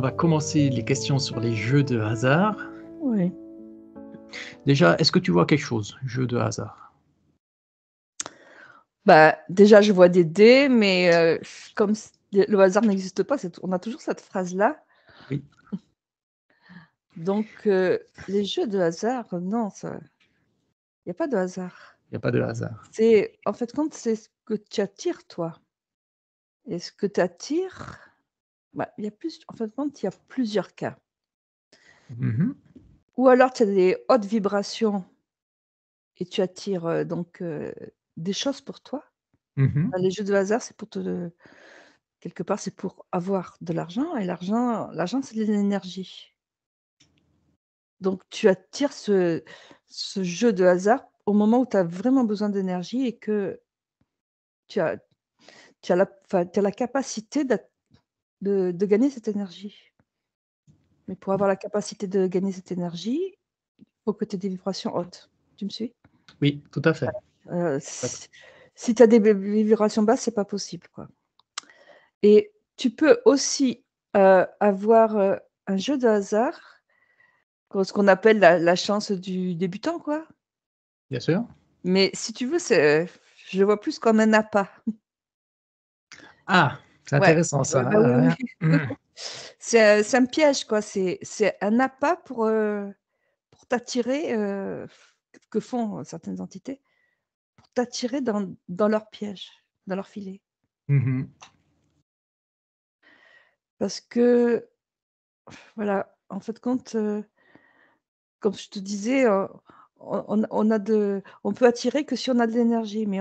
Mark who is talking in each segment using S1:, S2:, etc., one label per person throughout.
S1: va commencer les questions sur les jeux de hasard.
S2: Oui.
S1: Déjà, est-ce que tu vois quelque chose, jeu de hasard?
S2: Bah, déjà, je vois des dés, mais comme le hasard n'existe pas, on a toujours cette phrase-là.
S1: Oui.
S2: Donc, les jeux de hasard, non, il n'y a pas de hasard.
S1: Il n'y a pas de hasard.
S2: En fait, compte, c'est ce que tu attires, toi. Et ce que tu attires, bah, en fait, compte, il y a plusieurs cas.
S1: Mhm.
S2: Ou alors, tu as des hautes vibrations et tu attires des choses pour toi.
S1: Mhm.
S2: Les jeux de hasard, c'est quelque part, c'est pour avoir de l'argent et l'argent, c'est de l'énergie. Donc tu attires ce jeu de hasard au moment où tu as vraiment besoin d'énergie et que tu as tu as la capacité de gagner cette énergie. Mais pour avoir la capacité de gagner cette énergie, il faut que tu aies des vibrations hautes. Tu me suis?
S1: Oui, tout à fait. D'accord.
S2: Si tu as des vibrations basses, c'est pas possible, quoi. Et tu peux aussi, avoir, un jeu de hasard, ce qu'on appelle la chance du débutant, quoi.
S1: Bien sûr.
S2: Mais si tu veux, je le vois plus comme un appât.
S1: Ah, c'est
S2: Ouais,
S1: intéressant ça.
S2: bah, oui,
S1: Ah,
S2: oui.
S1: hein. Hmm.
S2: C'est un piège, quoi. C'est un appât pour t'attirer, que font certaines entités, pour t'attirer dans leur piège, dans leur filet.
S1: Mhm.
S2: Parce que, voilà, en fait compte, comme je te disais, on peut attirer que si on a de l'énergie, mais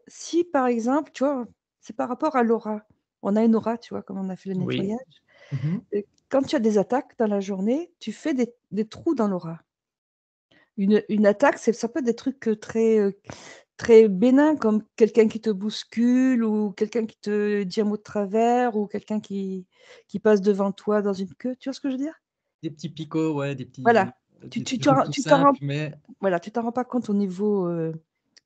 S2: si par exemple, tu vois, c'est par rapport à l'aura. On a une aura, tu vois, comme on a fait le
S1: Oui.
S2: nettoyage.
S1: Mhm.
S2: Et quand tu as des attaques dans la journée, tu fais des trous dans l'aura. Une attaque, ça peut être des trucs, très bénins, comme quelqu'un qui te bouscule ou quelqu'un qui te dit un mot de travers ou quelqu'un qui passe devant toi dans une queue. Tu vois ce que je veux dire?
S1: Des petits picots, ouais,
S2: Voilà. Tu
S1: des
S2: tu
S1: trucs
S2: t'en
S1: tout
S2: tu t'en
S1: simples,
S2: rends
S1: mais
S2: Voilà, tu t'en rends pas compte au niveau,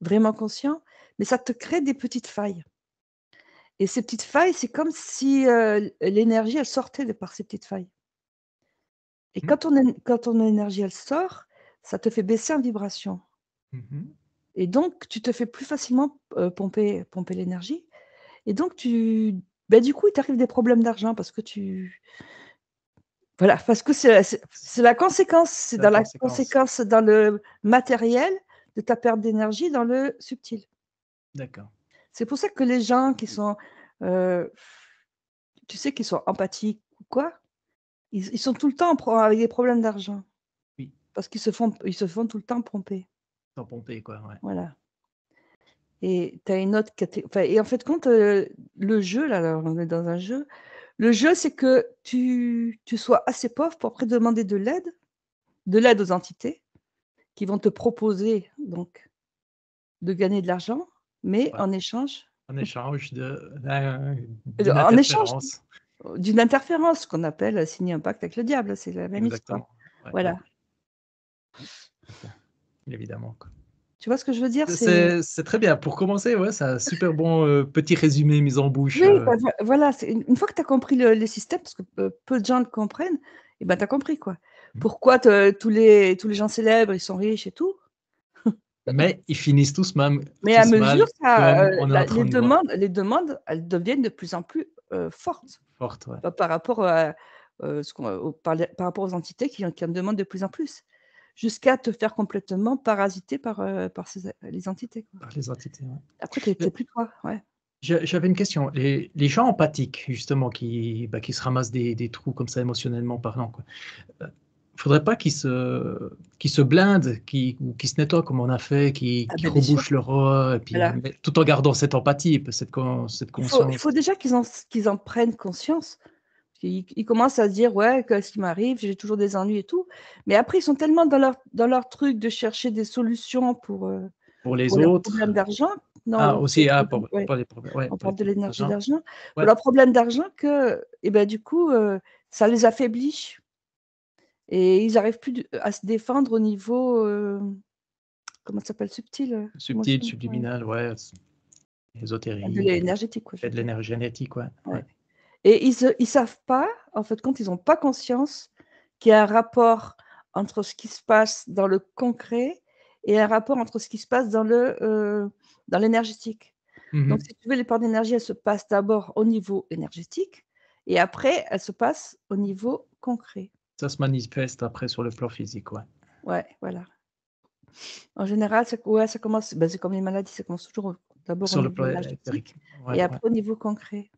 S2: vraiment conscient, mais ça te crée des petites failles et ces petites failles, c'est comme si, l'énergie, elle sortait de par ces petites failles et
S1: Mhm.
S2: quand ton énergie, elle sort, ça te fait baisser en vibration
S1: Mhm.
S2: et donc tu te fais plus facilement, pomper l'énergie et donc du coup, il t'arrive des problèmes d'argent parce que parce que c'est la conséquence, c'est
S1: C'est la
S2: dans la
S1: conséquence.
S2: conséquence dans le matériel de ta perte d'énergie dans le subtil.
S1: D'accord.
S2: C'est pour ça que les gens qui sont, heu, tu sais, qui sont empathiques ou quoi, ils sont tout le temps avec des problèmes d'argent
S1: Oui,
S2: parce ils se font tout le temps pomper.
S1: sans pomper, quoi, ouais.
S2: Voilà et tu as une autre et en fait compte, le jeu là, on est dans un jeu. Le jeu, c'est que tu sois assez pauvre pour après demander de l'aide aux entités qui vont te proposer donc de gagner de l'argent, mais
S1: Ouais.
S2: en échange
S1: En échange
S2: de
S1: d'une
S2: en échange
S1: interférence.
S2: d'une interférence qu'on appelle, signer un pacte avec le diable, c'est la même histoire.
S1: Exactement. Ouais, ouais,
S2: Voilà.
S1: tout à fait. Évidemment, quoi.
S2: Tu vois ce que je veux dire?
S1: C'est très bien. Pour commencer, ouais, c'est un super bon, petit résumé mis en bouche,
S2: Oui, bah, voilà, c'est une fois que tu as compris le système, parce que peu de gens le comprennent et ben, tu as compris, quoi.
S1: mmh,
S2: Pourquoi tous les gens célèbres, ils sont riches et tout,
S1: mais ils finissent
S2: mais à
S1: tous
S2: mesure,
S1: mal, comme on est en train de voir.
S2: les demandes, elles deviennent de plus en plus, fortes,
S1: Forte, ouais.
S2: par rapport à, par rapport aux entités qui en demandent de plus en plus, jusqu'à te faire complètement parasiter par les entités, quoi.
S1: Par les entités, ouais.
S2: Après, tu es plus toi, ouais.
S1: J'avais une question. Les gens empathiques, justement, qui se ramassent des trous comme ça, émotionnellement parlant, quoi. Faudrait pas qu'ils se blindent, ou qu'ils se nettoient comme on a fait,
S2: Ah
S1: qu'ils
S2: beh, bien sûr,
S1: rebouchent leur oreille et puis,
S2: voilà.
S1: mais tout en gardant cette empathie, cette
S2: Il
S1: conscience.
S2: faut déjà qu'ils en prennent conscience. Ils commencent à se dire: «Ouais, qu'est-ce qui m'arrive? J'ai toujours des ennuis et tout». Mais après, ils sont tellement dans leur truc de chercher des solutions
S1: Pour les
S2: pour leurs
S1: autres.
S2: problèmes d'argent.
S1: Ah
S2: Non,
S1: aussi,
S2: ouais,
S1: pour les problèmes, ouais,
S2: on
S1: pour les
S2: parle de
S1: problèmes
S2: l'énergie
S1: d'argent.
S2: d'argent. Pour
S1: Ouais,
S2: leurs problèmes d'argent et ben, du coup, ça les affaiblit et ils arrivent plus à se défendre au niveau, comment ça s'appelle? Subtil,
S1: subtil,
S2: émotionnel, ouais.
S1: subliminal, ouais,
S2: De
S1: ésotérique,
S2: l'énergétique, quoi, je
S1: et
S2: veux
S1: de
S2: dire.
S1: l'énergie génétique, ouais, ouais.
S2: Ouais Et ils savent pas, en fait, compte, ils n'ont pas conscience qu'il y a un rapport entre ce qui se passe dans le concret et un rapport entre ce qui se passe dans l'énergétique. Donc,
S1: Mhm.
S2: si tu veux, les portes d'énergie, elles se passent d'abord au niveau énergétique et après, elles se passent au niveau concret.
S1: Ça se manifeste après sur le plan physique, ouais.
S2: Ouais, voilà. En général, ça commence, bah, c'est comme les maladies, ça commence toujours d'abord au
S1: Sur le
S2: niveau
S1: plan éthérique.
S2: énergétique
S1: Ouais,
S2: et
S1: ouais,
S2: après au niveau concret.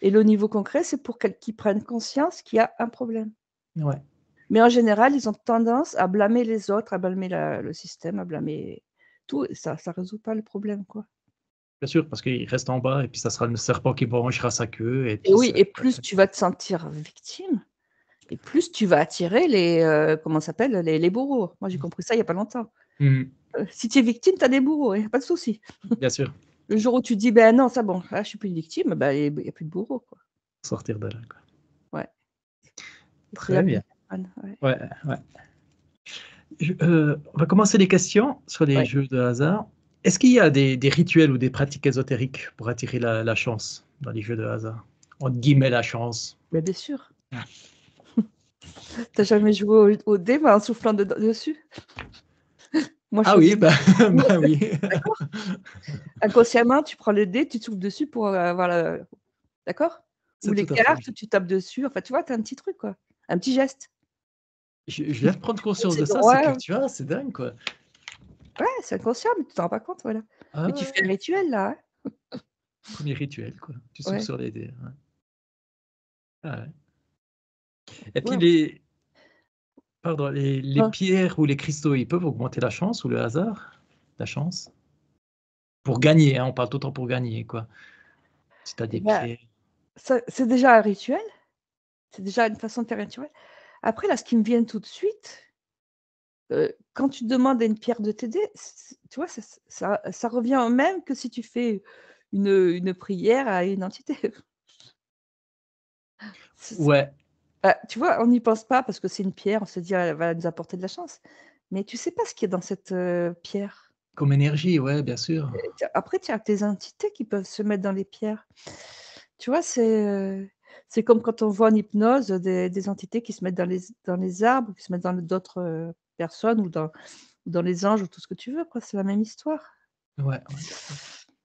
S2: Et le niveau concret, c'est pour qu'ils prennent conscience qu'il y a un problème.
S1: ouais.
S2: Mais en général, ils ont tendance à blâmer les autres, à blâmer le système, à blâmer tout, et ça résout pas le problème, quoi.
S1: Bien sûr, parce qu'il reste en bas et puis ça sera le serpent qui mangera sa queue et
S2: Et
S1: puis
S2: oui,
S1: ça.
S2: et plus tu vas te sentir victime et plus tu vas attirer comment ça s'appelle? Les bourreaux. Moi, j'ai compris ça il y a pas longtemps.
S1: Mhm.
S2: Si tu es victime, tu as des bourreaux, il y a pas de souci.
S1: Bien sûr,
S2: Le jour où tu dis: «Ben non, ça bon, là, je suis plus une victime», bah, il y a plus de bourreaux, quoi.
S1: sortir de là, quoi.
S2: Ouais, et c'est
S1: Très
S2: là qu'on
S1: bien.
S2: dépanne, ouais.
S1: Ouais, ouais. On va commencer les questions sur les
S2: Ouais,
S1: jeux de hasard. Est-ce qu'il y a des rituels ou des pratiques ésotériques pour attirer la chance dans les jeux de hasard? Entre guillemets, la chance.
S2: mais bien sûr.
S1: Ah.
S2: Tu as jamais joué aux dés, mais en soufflant dessus? Moi, je
S1: Ah
S2: fais
S1: oui,
S2: des
S1: bah,
S2: oui,
S1: bah oui.
S2: d'accord. Inconsciemment, tu prends le dé, tu souffles dessus pour, avoir le d'accord? Ou
S1: C'est
S2: les
S1: tout à fait
S2: cartes,
S1: juste.
S2: tu tapes dessus, enfin, tu vois, tu as un petit truc, quoi, un petit geste.
S1: Je viens de prendre conscience
S2: C'est
S1: de ça, c'est
S2: ouais,
S1: que tu vois, c'est dingue, quoi.
S2: ouais, c'est inconscient, mais tu t'en rends pas compte, voilà.
S1: Ah
S2: Mais tu fais un
S1: ouais,
S2: rituel, là,
S1: premier rituel, quoi. Tu
S2: hein?
S1: souffles
S2: Ouais,
S1: sur les dés, ouais. Ah ouais. Et puis
S2: ouais,
S1: pardon, les
S2: hein.
S1: pierres ou les cristaux, ils peuvent augmenter la chance ou le hasard? La chance? Pour gagner, hein, on parle tout le temps pour gagner, quoi. Si tu as
S2: Et
S1: des
S2: bah,
S1: pierres.
S2: ça c'est déjà un rituel, c'est déjà une façon de faire un rituel. Après, là, ce qui me vient tout de suite, quand tu demandes à une pierre de t'aider, tu vois, ça revient au même que si tu fais une prière à une entité. C
S1: Ouais,
S2: Bah, tu vois, on n'y pense pas parce que c'est une pierre, on se dit: «Ah, elle va nous apporter de la chance». Mais tu sais pas ce qu'il y a dans cette, pierre.
S1: comme énergie, ouais, bien sûr.
S2: Et après, tu as des entités qui peuvent se mettre dans les pierres. Tu vois, c'est comme quand on voit en hypnose des entités qui se mettent dans les arbres, qui se mettent dans d'autres, personnes ou dans les anges ou tout ce que tu veux, quoi, c'est la même histoire.
S1: Ouais, ouais.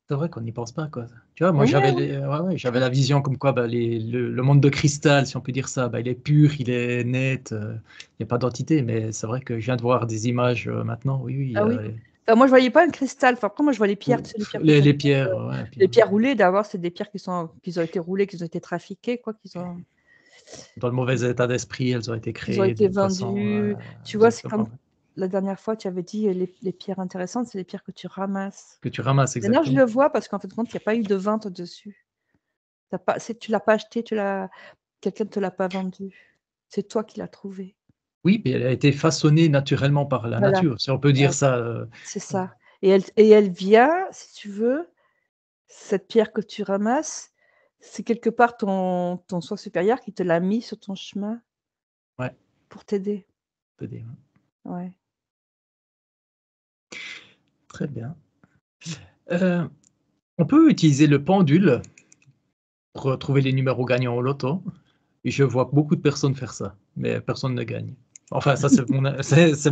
S1: C'est vrai qu'on n'y pense pas, quoi. Tu vois, moi,
S2: Ouais,
S1: j'avais
S2: ouais,
S1: ouais, ouais, j'avais la vision comme quoi, bah, le monde de cristal, si on peut dire ça, bah, il est pur, il est net, il y a pas d'entité. Mais c'est vrai que je viens de voir des images, maintenant. Oui, oui, il y
S2: ah oui.
S1: a
S2: Enfin, moi, je voyais pas un cristal, enfin, après moi, je vois les pierres,
S1: ou
S2: tu sais, les pierres que
S1: les
S2: tu
S1: les
S2: achètes,
S1: pierres, ouais, puis
S2: les pierres roulées d'abord, c'est des pierres qui ont été roulées, qui ont été trafiquées, quoi,
S1: dans le mauvais état d'esprit, elles ont été
S2: qu'ils ont
S1: créées
S2: été
S1: d'une façon,
S2: vendus. Tu vois, c'est
S1: exactement,
S2: comme
S1: ouais,
S2: la dernière fois, tu avais dit, les pierres intéressantes, c'est les pierres que tu ramasses.
S1: que tu ramasses
S2: Maintenant, je
S1: exactement.
S2: le vois parce qu'en fait de compte, il y a pas eu de vente dessus. Tu l'as pas acheté, quelqu'un ne te l'a pas vendu. C'est toi qui l'as trouvé.
S1: Oui, puis elle a été façonnée naturellement par la
S2: Voilà,
S1: nature, si on peut
S2: ouais,
S1: dire ça,
S2: c'est ça, et elle vient, si tu veux, cette pierre que tu ramasses, c'est quelque part ton soi supérieur qui te l'a mis sur ton chemin
S1: ouais,
S2: pour t'aider.
S1: on peut dire, ouais.
S2: Ouais.
S1: Très bien. Heu, on peut utiliser le pendule pour trouver les numéros gagnants au loto. Et je vois beaucoup de personnes faire ça, mais personne ne gagne. Enfin, ça, c'est c'est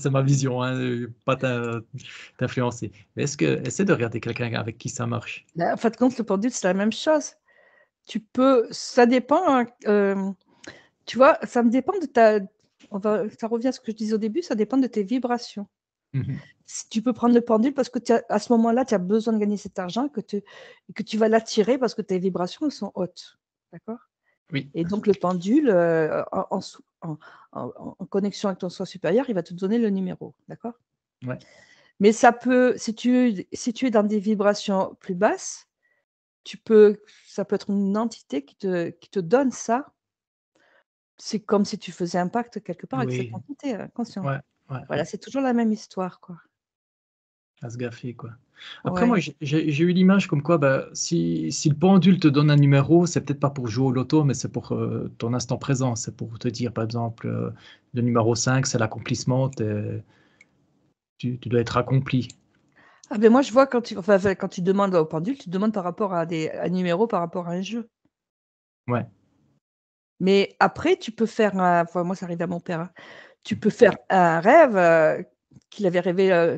S1: ma vision, hein, pas t'influencer. Mais essaie de regarder quelqu'un avec qui ça marche.
S2: Bah, en fin de compte, le pendule, c'est la même chose. Ça dépend, hein, tu vois, ça me dépend de ta ça revient à ce que je disais au début, ça dépend de tes vibrations.
S1: Mmh.
S2: Si tu peux prendre le pendule parce que à ce moment-là, tu as besoin de gagner cet argent et que tu vas l'attirer parce que tes vibrations, elles sont hautes. D'accord?
S1: Oui,
S2: Et donc le pendule, en connexion avec ton soi supérieur, il va te donner le numéro. D'accord?
S1: ouais,
S2: Mais si tu es dans des vibrations plus basses, ça peut être une entité qui te donne ça. C'est comme si tu faisais un pacte quelque part avec cette
S1: oui,
S2: entité, inconscient.
S1: ouais, ouais,
S2: Voilà,
S1: ouais,
S2: c'est toujours la même histoire, quoi.
S1: à se gaffer, quoi. Après moi,
S2: Ouais.
S1: j'ai eu l'image comme quoi, bah, si le pendule te donne un numéro, c'est peut-être pas pour jouer au loto, mais c'est pour, ton instant présent. C'est pour te dire, par exemple, le numéro 5, c'est l'accomplissement, tu dois être accompli.
S2: Ah ben moi je vois quand tu demandes au pendule, tu demandes par rapport à un numéro par rapport à un jeu.
S1: Ouais.
S2: Mais après, tu peux faire enfin, moi, ça arrive à mon père, hein. Tu peux faire un rêve, qu'il avait rêvé,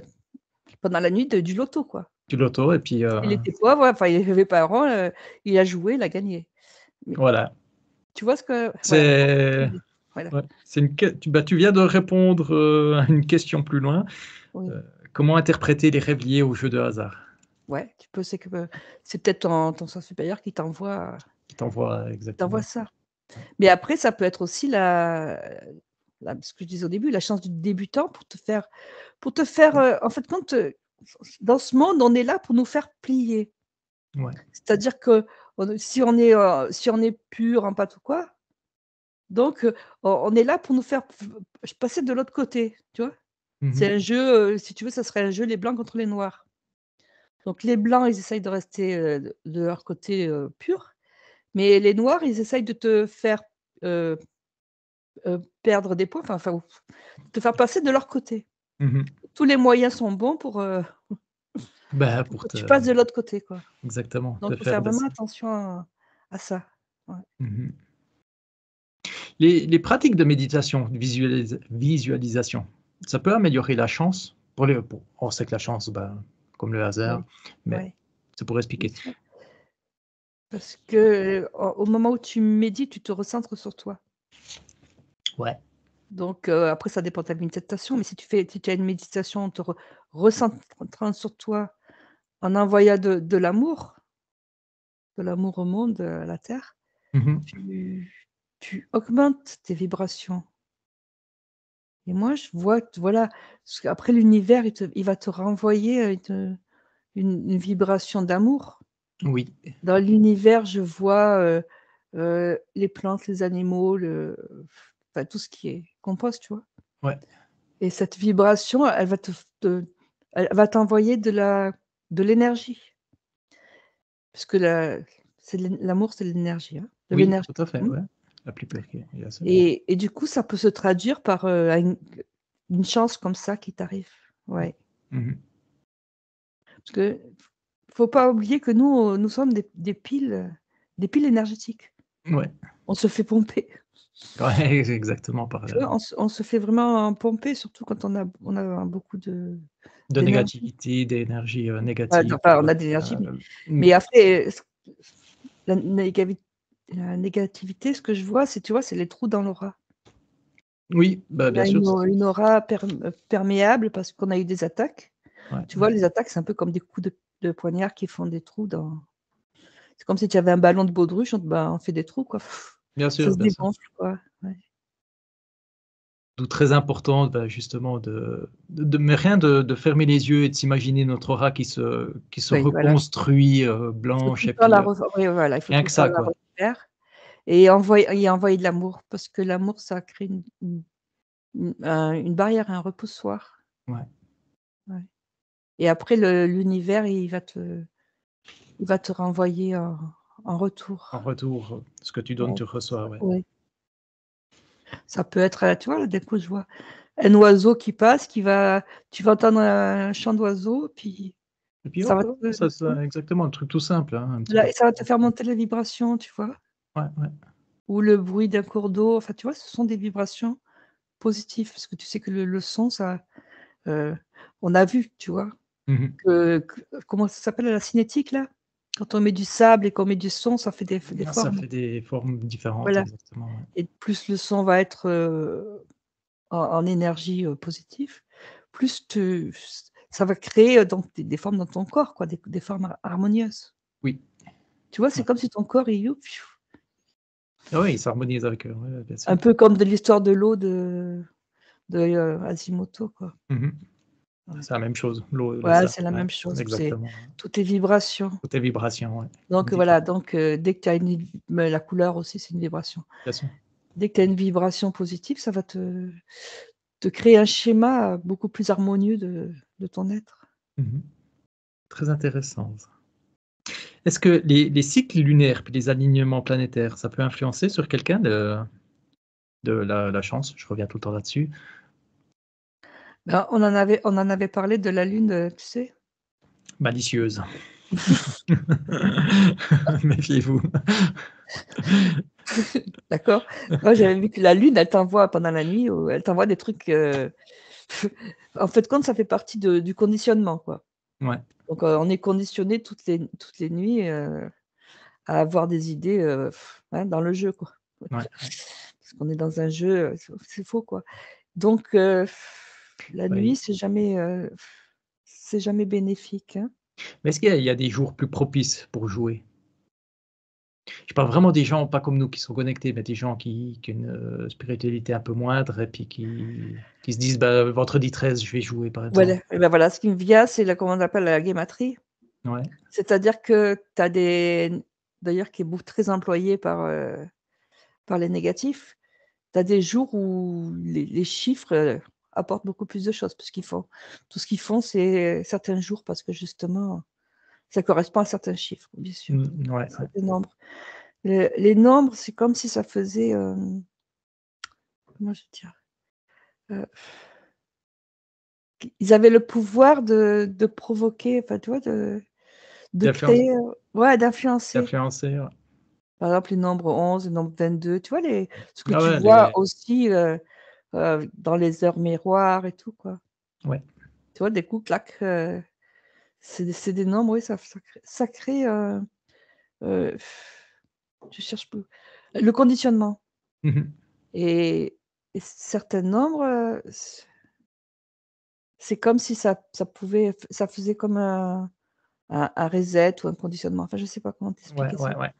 S2: pendant la nuit du loto, quoi.
S1: Du loto et puis,
S2: Il était pauvre, enfin, il avait pas rond, il a joué, il a gagné. Mais
S1: voilà.
S2: tu vois ce que voilà,
S1: C'est
S2: voilà,
S1: ouais, c'est une que tu viens de répondre, à une question plus loin.
S2: oui,
S1: Comment interpréter les rêves liés aux jeux de hasard?
S2: ouais, tu peux c'est peut-être ton soi supérieur
S1: Qui t'envoie
S2: qui t'envoie
S1: exactement.
S2: ça.
S1: Ouais.
S2: Mais après, ça peut être aussi ce que je disais au début, la chance du débutant pour te faire, en fait, compte, dans ce monde, on est là pour nous faire plier.
S1: Ouais.
S2: C'est-à-dire que si on est pur, en pâte ou quoi, donc on est là pour nous faire passer de l'autre côté, tu vois?
S1: Mmh mh.
S2: C'est un jeu, si tu veux, ça serait un jeu les blancs contre les noirs. Donc les blancs, ils essayent de rester, de leur côté, pur, mais les noirs, ils essayent de te faire, heu perdre des points, ou te faire passer de leur côté.
S1: Mmh.
S2: Tous les moyens sont bons
S1: Bah,
S2: pour
S1: pour
S2: que
S1: te
S2: tu passes de l'autre côté, quoi.
S1: exactement,
S2: Donc
S1: te
S2: faut
S1: faire
S2: faire vraiment
S1: baisser.
S2: attention à ça. Ouais.
S1: Mmh. Les pratiques de méditation, de visualisation, ça peut améliorer la chance pour on sait que la chance, ben, comme le hasard,
S2: Oui,
S1: mais
S2: ouais,
S1: c'est pour
S2: bien
S1: expliquer.
S2: sûr. Parce que, au moment où tu médites, tu te recentres sur toi.
S1: Ouais.
S2: Donc après ça dépend de ta méditation, mais si tu as une méditation en te recentrant sur toi, en envoyant de l'amour au monde, à la terre,
S1: Mmh.
S2: tu tu augmentes tes vibrations. Et moi, je vois que voilà, parce qu'après l'univers, il va te renvoyer, une vibration d'amour.
S1: Oui.
S2: Dans l'univers, je vois, les plantes, les animaux, enfin tout ce qui est compost, tu vois?
S1: Ouais.
S2: Et cette vibration, elle va t'envoyer de l'énergie. Parce que l'amour, c'est de l'énergie, hein, de
S1: Oui,
S2: l'énergie.
S1: tout à fait,
S2: Mmh.
S1: ouais. La plus pure qu'il y a ça.
S2: Et du coup, ça peut se traduire par, une chance comme ça qui t'arrive. Ouais.
S1: Mmh.
S2: Parce que faut pas oublier que nous, nous sommes des piles énergétiques.
S1: Ouais.
S2: On se fait pomper,
S1: Ouais, exactement par,
S2: tu vois? On se fait vraiment pomper, surtout quand on a beaucoup
S1: de
S2: d'énergie.
S1: négativité, d'énergie,
S2: Ouais,
S1: négative,
S2: enfin, on a de l'énergie,
S1: mmh,
S2: mais après, la négavi la négativité, ce que je vois, tu vois, c'est les trous dans l'aura.
S1: oui, bah,
S2: On
S1: bien
S2: a
S1: sûr,
S2: une aura perméable parce qu'on a eu des attaques.
S1: ouais,
S2: Tu vois, les attaques, c'est un peu comme des coups de poignard qui font des trous dans c'est comme si tu avais un ballon de baudruche, on fait des trous, quoi. Ça se
S1: bien sûr.
S2: dégonfle, quoi. Ouais.
S1: D'où très important, bah, justement de mais rien de fermer les yeux et de s'imaginer notre aura qui se
S2: Oui, voilà.
S1: reconstruit,
S2: Il faut
S1: blanche
S2: tout le
S1: et
S2: temps
S1: puis,
S2: oui, voilà, il faut
S1: rien
S2: tout le
S1: que
S2: temps
S1: ça,
S2: la
S1: quoi.
S2: refaire et envoyer de l'amour parce que l'amour, ça crée une barrière, un repoussoir.
S1: Ouais,
S2: Ouais et après l'univers, il va te renvoyer en
S1: en
S2: retour.
S1: retour, ce que tu donnes,
S2: Ouais,
S1: tu reçois, ouais.
S2: oui. Ça peut être, tu vois, d'un coup, je vois un oiseau qui passe, tu vas entendre un chant d'oiseau, puis
S1: Et puis
S2: ça
S1: hop,
S2: va
S1: hop,
S2: te
S1: ça exactement, un truc tout simple, hein, un petit
S2: voilà
S1: peu
S2: et ça va te
S1: pour
S2: faire monter la vibration, tu vois?
S1: ouais, ouais.
S2: Ou le bruit d'un cours d'eau, enfin, tu vois, ce sont des vibrations positives parce que tu sais que le son, heu, on a vu, tu vois?
S1: Mmh mh.
S2: Que comment ça s'appelle la cinétique là? Quand on met du sable et qu'on met du son, ça fait des
S1: Ah, ça
S2: formes.
S1: fait des formes différentes,
S2: Voilà
S1: exactement, ouais.
S2: et plus le son va être, en énergie, positive, plus ça va créer, donc des formes dans ton corps quoi, des formes harmonieuses.
S1: Oui,
S2: Tu vois? C'est
S1: ouais.
S2: comme si ton corps il
S1: Ah oui, il s'harmonise avec eux, ouais, bien
S2: un
S1: sûr.
S2: peu comme de l'histoire de l'eau de, Hashimoto quoi.
S1: Mmh mh.
S2: Ouais.
S1: C'est la même chose, l'eau, le
S2: Ouais,
S1: sable,
S2: c'est la
S1: ouais,
S2: même chose, c'est
S1: exactement, ouais.
S2: toutes les vibrations.
S1: Côté vibration, ouais,
S2: Donc voilà,
S1: différent,
S2: donc dès que tu as mais la couleur aussi, c'est une vibration.
S1: bien sûr.
S2: Dès que tu as une vibration positive, ça va te créer un schéma beaucoup plus harmonieux de ton être.
S1: Mmh mh. Très intéressant ça. Est-ce que les cycles lunaires puis les alignements planétaires, ça peut influencer sur quelqu'un de la chance? Je reviens tout le temps là-dessus.
S2: Ben, on en avait parlé de la lune, tu sais?
S1: Malicieuse. Méfiez-vous.
S2: D'accord? Moi, j'avais vu que la lune, elle t'envoie pendant la nuit, ou elle t'envoie des trucs, en fait, compte, ça fait partie du conditionnement, quoi.
S1: Ouais,
S2: Donc, on est conditionné toutes les nuits, à avoir des idées, hein, dans le jeu, quoi.
S1: ouais, ouais.
S2: Parce qu'on est dans un jeu, c'est faux, quoi. Donc, la nuit,
S1: Oui.
S2: c'est jamais bénéfique, hein.
S1: Mais est-ce qu'il y a des jours plus propices pour jouer? Je parle vraiment des gens pas comme nous qui sont connectés, mais des gens qui ont une, spiritualité un peu moindre et puis qui se disent: «Bah, vendredi 13, je vais jouer», par
S2: Voilà,
S1: exemple.
S2: et ben, voilà, ce qui me vient, c'est la comment on appelle, la guématrie.
S1: Ouais.
S2: C'est-à-dire que tu as d'ailleurs, qui est très employé par les négatifs. Tu as des jours où les chiffres, apportent beaucoup plus de choses, puisqu'ils font tout ce qu'ils font, c'est certains jours, parce que justement, ça correspond à certains chiffres, bien sûr.
S1: Ouais,
S2: C'est
S1: ouais.
S2: des nombres. Les nombres, c'est comme si ça faisait, comment je veux dire? Heu, ils avaient le pouvoir de provoquer, enfin, tu vois, de
S1: D'influence
S2: créer, ouais, d'influencer.
S1: d'influencer, ouais.
S2: Par exemple, les nombres 11, le nombre 22, tu vois, ce que
S1: Ah
S2: tu
S1: ouais,
S2: vois
S1: les
S2: aussi, dans les heures miroirs et tout, quoi.
S1: ouais.
S2: Tu vois, des coups, clac, c'est des nombres, oui, ça crée, heu, je cherche plus, le conditionnement.
S1: Mmh mh.
S2: Et certains nombres, c'est comme si ça faisait comme un reset ou un conditionnement. Enfin, je sais pas comment
S1: Ouais,
S2: t'expliquer ça.
S1: ouais, ouais.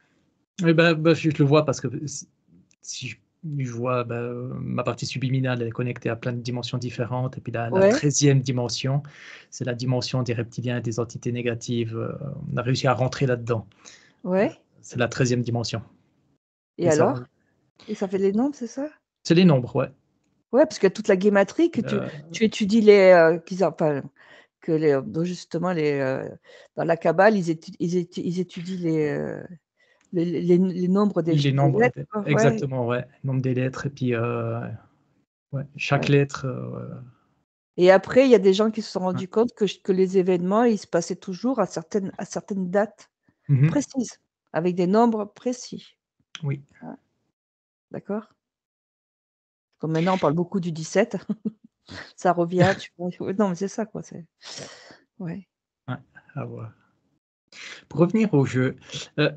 S1: Oui, bah, je le vois parce que si je vois, bah, ma partie subliminale, elle est connectée à plein de dimensions différentes et puis la
S2: Ouais,
S1: 13e dimension, c'est la dimension des reptiliens et des entités négatives, on a réussi à rentrer là-dedans.
S2: ouais,
S1: C'est la 13e dimension
S2: et
S1: et ça
S2: alors?
S1: on
S2: Et ça fait les nombres, c'est ça?
S1: c'est les nombres, ouais.
S2: Ouais, parce qu'il y a toute la guématrie que tu
S1: Heu,
S2: tu étudies, enfin, que donc justement, dans la Kabbale, ils étudient les nombres
S1: les
S2: des
S1: nombres
S2: lettres,
S1: étaient
S2: quoi, ouais,
S1: exactement, ouais, nombre des lettres et puis, ouais, chaque
S2: ouais.
S1: lettre,
S2: Et après, il y a des gens qui se sont
S1: ouais.
S2: rendus compte que les événements, ils se passaient toujours à certaines dates
S1: Mmh mh.
S2: précises, avec des nombres précis.
S1: Oui,
S2: Ouais, d'accord? Comme maintenant, on parle beaucoup du 17, ça revient, tu vois? Ouais, non, mais c'est ça, quoi, ouais.
S1: ouais, à voir. Pour revenir au jeu, heu,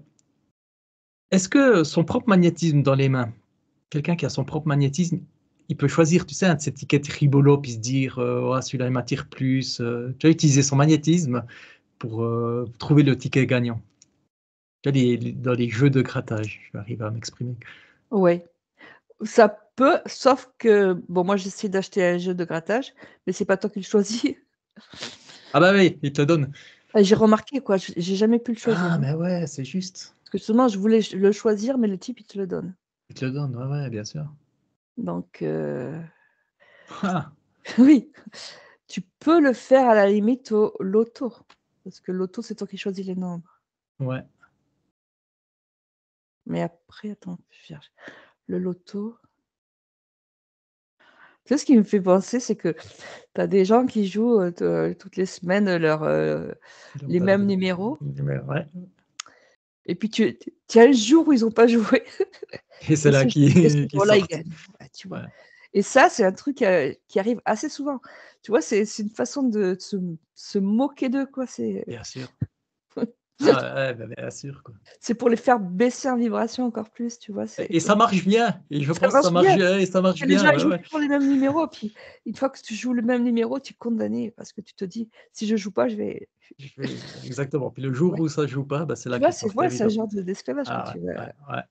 S1: est-ce que son propre magnétisme dans les mains, quelqu'un qui a son propre magnétisme, il peut choisir, tu sais, un de ces tickets Tribolo puis se dire, «Ah celui-là il m'attire plus», tu vois? Utiliser son magnétisme pour, trouver le ticket gagnant. Tu vois dans les jeux de grattage, je vais arriver à m'exprimer.
S2: Ouais. Ça peut, sauf que bon, moi, j'essaie d'acheter un jeu de grattage, mais c'est pas toi qui le choisis.
S1: Ah bah oui, il te le donne.
S2: J'ai remarqué, quoi, j'ai jamais pu le choisir,
S1: Ah
S2: hein.
S1: mais ouais, c'est juste.
S2: Parce que justement, je voulais le choisir, mais le type, il te le donne.
S1: Il te le donne, ouais, ouais, bien sûr.
S2: Donc,
S1: Ah!
S2: oui, tu peux le faire à la limite au loto, parce que loto, c'est toi qui choisis les nombres.
S1: Ouais.
S2: Mais après, attends, je cherche. Le loto, tu sais, ce qui me fait penser, c'est que tu as des gens qui jouent, toutes les semaines,
S1: Donc
S2: les
S1: tu as
S2: mêmes
S1: des
S2: numéros,
S1: numéros, ouais.
S2: et puis tu as un jour où ils ont pas joué.
S1: Et c'est
S2: Et
S1: là
S2: ce et ce
S1: qui
S2: jour-là, il
S1: sortent.
S2: gagne. Ouais, tu vois?
S1: Ouais,
S2: Et ça, c'est un truc, qui arrive assez souvent. Tu vois? C'est une façon de se moquer d'eux, quoi.
S1: bien sûr. Ah ouais, bah, bien sûr, quoi.
S2: C'est pour les faire baisser en vibration encore plus, tu vois?
S1: Et ça marche bien et je
S2: Ça
S1: pense que ça
S2: marche
S1: marche
S2: bien.
S1: bien et ça
S2: Parce
S1: marche
S2: que les gens,
S1: bien,
S2: ils
S1: ouais,
S2: jouent
S1: ouais.
S2: toujours les mêmes numéros, puis une fois que tu joues le même numéro, tu es condamné, parce que tu te dis: «Si je joue pas, je vais».
S1: Je vais exactement, puis le jour
S2: Ouais.
S1: où ça joue pas, bah, c'est
S2: Tu
S1: là
S2: vois?
S1: qu'ils
S2: C'est
S1: sortent
S2: ouais, c'est un
S1: évidemment.
S2: genre d'esclavage, quoi.
S1: Ah ouais, ouais, ouais,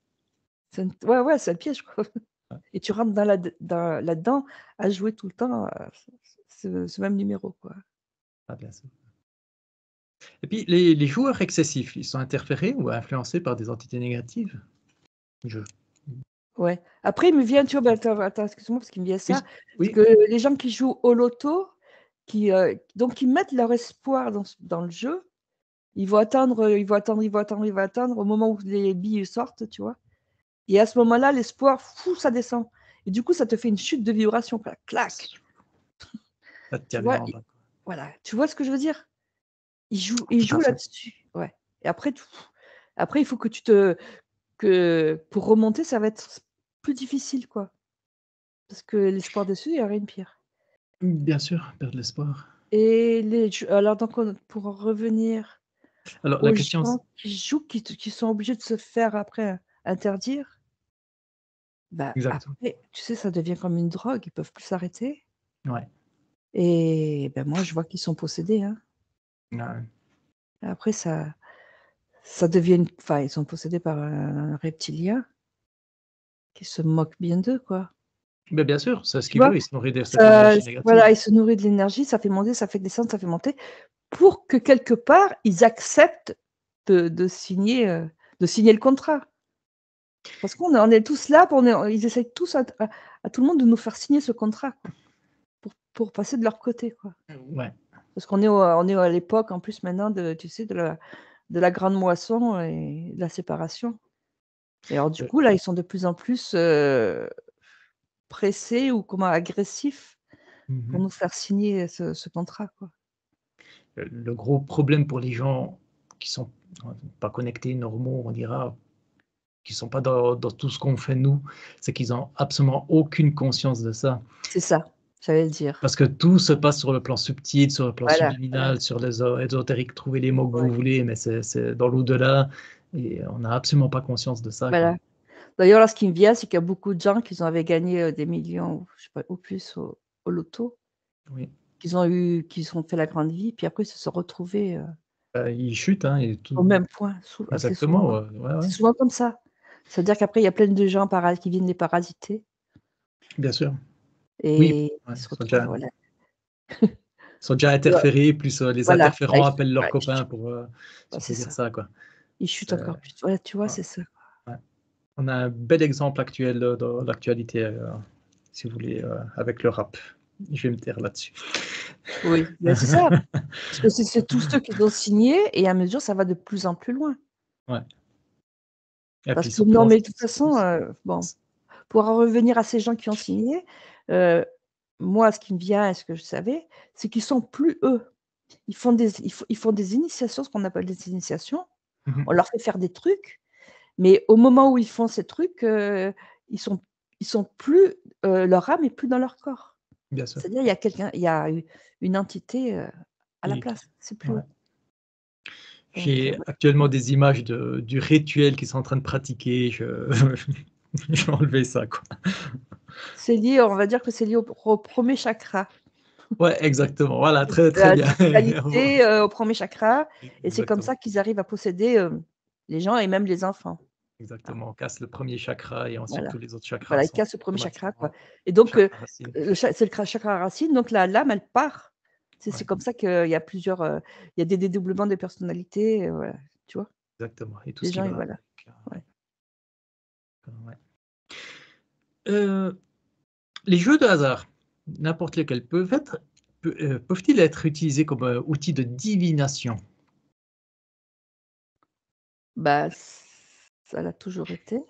S2: Ouais, ouais, c'est un piège, quoi.
S1: ouais.
S2: Et tu rentres là-dedans à jouer tout le temps, ce même numéro, quoi.
S1: Ah bien sûr. Et puis les joueurs excessifs, ils sont interférés ou influencés par des entités négatives? Je
S2: Ouais. Après, il me vient, tu vois, bah, attends, excuse-moi, parce qu'il me vient ça,
S1: oui,
S2: c'est
S1: oui.
S2: que les gens qui jouent au loto, donc ils mettent leur espoir dans le jeu, ils vont attendre au moment où les billes sortent, tu vois? Et à ce moment-là, l'espoir, fou, ça descend, et du coup, ça te fait une chute de vibration, quoi, clac!
S1: Ça te
S2: Tu
S1: tient bien
S2: vois?
S1: en
S2: Et
S1: bas, quoi.
S2: voilà, tu vois ce que je veux dire? Il
S1: Tout à
S2: joue
S1: fait.
S2: là-dessus, ouais. Et après il faut que pour remonter, ça va être plus difficile, quoi. Parce que l'espoir déçu, il y a rien de pire.
S1: Bien sûr, perdre l'espoir.
S2: Et alors donc pour en revenir
S1: Alors la
S2: aux
S1: question c
S2: gens qui jouent, qui sont obligés de se faire après interdire, bah,
S1: exactement.
S2: après, tu sais, ça devient comme une drogue, ils peuvent plus s'arrêter
S1: Ouais.
S2: et ben, moi, je vois qu'ils sont possédés, hein.
S1: Ouais.
S2: Après ça devient enfin, ils sont possédés par un reptilien qui se moque bien d'eux, quoi.
S1: Beh, bien sûr, c'est ce
S2: Tu
S1: qu'il
S2: vois?
S1: veut, il se nourrit de cette
S2: Ça
S1: énergie
S2: Voilà,
S1: négative.
S2: il se nourrit de l'énergie, ça fait monter, ça fait descendre, ça fait monter, pour que quelque part, ils acceptent de signer le contrat. Parce qu'on est tous là pour ils essayent tous à tout le monde de nous faire signer ce contrat, quoi, pour passer de leur côté, quoi.
S1: Ouais.
S2: Parce on est à l'époque en plus maintenant tu sais, de la grande moisson et de la séparation. Et alors du
S1: Heu,
S2: coup, là, ils sont de plus en plus, pressés ou comment? Agressifs pour
S1: mmh
S2: nous faire signer ce contrat, quoi.
S1: Le gros problème pour les gens qui sont pas connectés, normaux, on dira, qui sont pas dans tout ce qu'on fait nous, c'est qu'ils ont absolument aucune conscience de ça.
S2: C'est ça, j'allais le dire.
S1: Parce que tout se passe sur le plan subtil, sur le plan
S2: Voilà, voilà,
S1: subliminal, sur ésotérique, trouvez les mots que vous
S2: ouais,
S1: voulez, mais c'est dans l'au-delà et on n'a absolument pas conscience de ça, quoi.
S2: voilà. D'ailleurs, là, ce qui me vient, c'est qu'il y a beaucoup de gens qui avaient gagné, des millions ou je sais pas, ou plus au loto,
S1: Oui,
S2: qui ont fait la grande vie, puis après ils se sont retrouvés,
S1: ils chutent, hein et
S2: au
S1: tout
S2: même point, assez souvent,
S1: exactement,
S2: hein.
S1: ouais,
S2: C'est
S1: ouais,
S2: souvent comme ça. C'est-à-dire qu'après il y a plein de gens qui viennent les parasiter
S1: bien sûr. Oui,
S2: et
S1: ouais,
S2: ils se retrouvent, voilà.
S1: ils sont déjà
S2: Et
S1: interférés, plus, les
S2: voilà, là
S1: interférents appellent leurs
S2: ils
S1: copains
S2: chutent,
S1: pour,
S2: bah,
S1: si je
S2: c'est
S1: peux dire
S2: ça.
S1: ça, quoi.
S2: Ils chutent
S1: C'est
S2: encore plus. Voilà, tu vois,
S1: ouais,
S2: c'est ça.
S1: ouais. On a un bel exemple actuel, dans l'actualité, si vous voulez, avec le rap. Je vais me taire là-dessus.
S2: Oui, bah, c'est ça. Parce que c'est tous ceux qui ont signé et à mesure, ça va de plus en plus loin.
S1: Ouais et
S2: Parce
S1: puis
S2: que
S1: surtout
S2: non,
S1: en
S2: mais de toute façon, bon, pour en revenir à ces gens qui ont signé, heu, moi, ce qui me vient et ce que je savais, c'est qu'ils sont plus eux. Ils font des initiations, ce qu'on appelle des initiations.
S1: mmh mh.
S2: On leur fait faire des trucs, mais au moment où ils font ces trucs, ils sont ils sont plus, leur âme est plus dans leur corps.
S1: Bien sûr
S2: C'est-à-dire il y a une entité, à la
S1: et
S2: place, c'est plus
S1: ouais.
S2: eux. Donc
S1: J'ai
S2: ouais.
S1: actuellement des images du rituel qu'ils sont en train de pratiquer, je je vais enlever ça, quoi.
S2: C'est lié, on va dire que c'est lié au 1er chakra.
S1: Ouais, exactement, voilà, très, très
S2: La
S1: bien.
S2: spiritualité, au 1er chakra et c'est comme
S1: Exactement,
S2: ça qu'ils arrivent à posséder, les gens et même les enfants. Voilà,
S1: exactement. On casse le 1er chakra et ensuite
S2: voilà.
S1: tous les autres chakras
S2: Voilà, ils
S1: sont
S2: cassent le 1er chakra, quoi
S1: automatiquement
S2: et donc
S1: chakra racine.
S2: c'est le chakra racine, donc l'âme, elle part. C'est
S1: Ouais,
S2: comme ça qu'il y a plusieurs, il y a des dédoublements de personnalités, voilà, tu vois?
S1: exactement et tout
S2: Les
S1: ce qui
S2: gens,
S1: va
S2: voilà,
S1: avec,
S2: ouais.
S1: ouais. Heu, les jeux de hasard, n'importe lesquels, peuvent-ils être utilisés comme, outil de divination?
S2: Bah, ça l'a toujours été.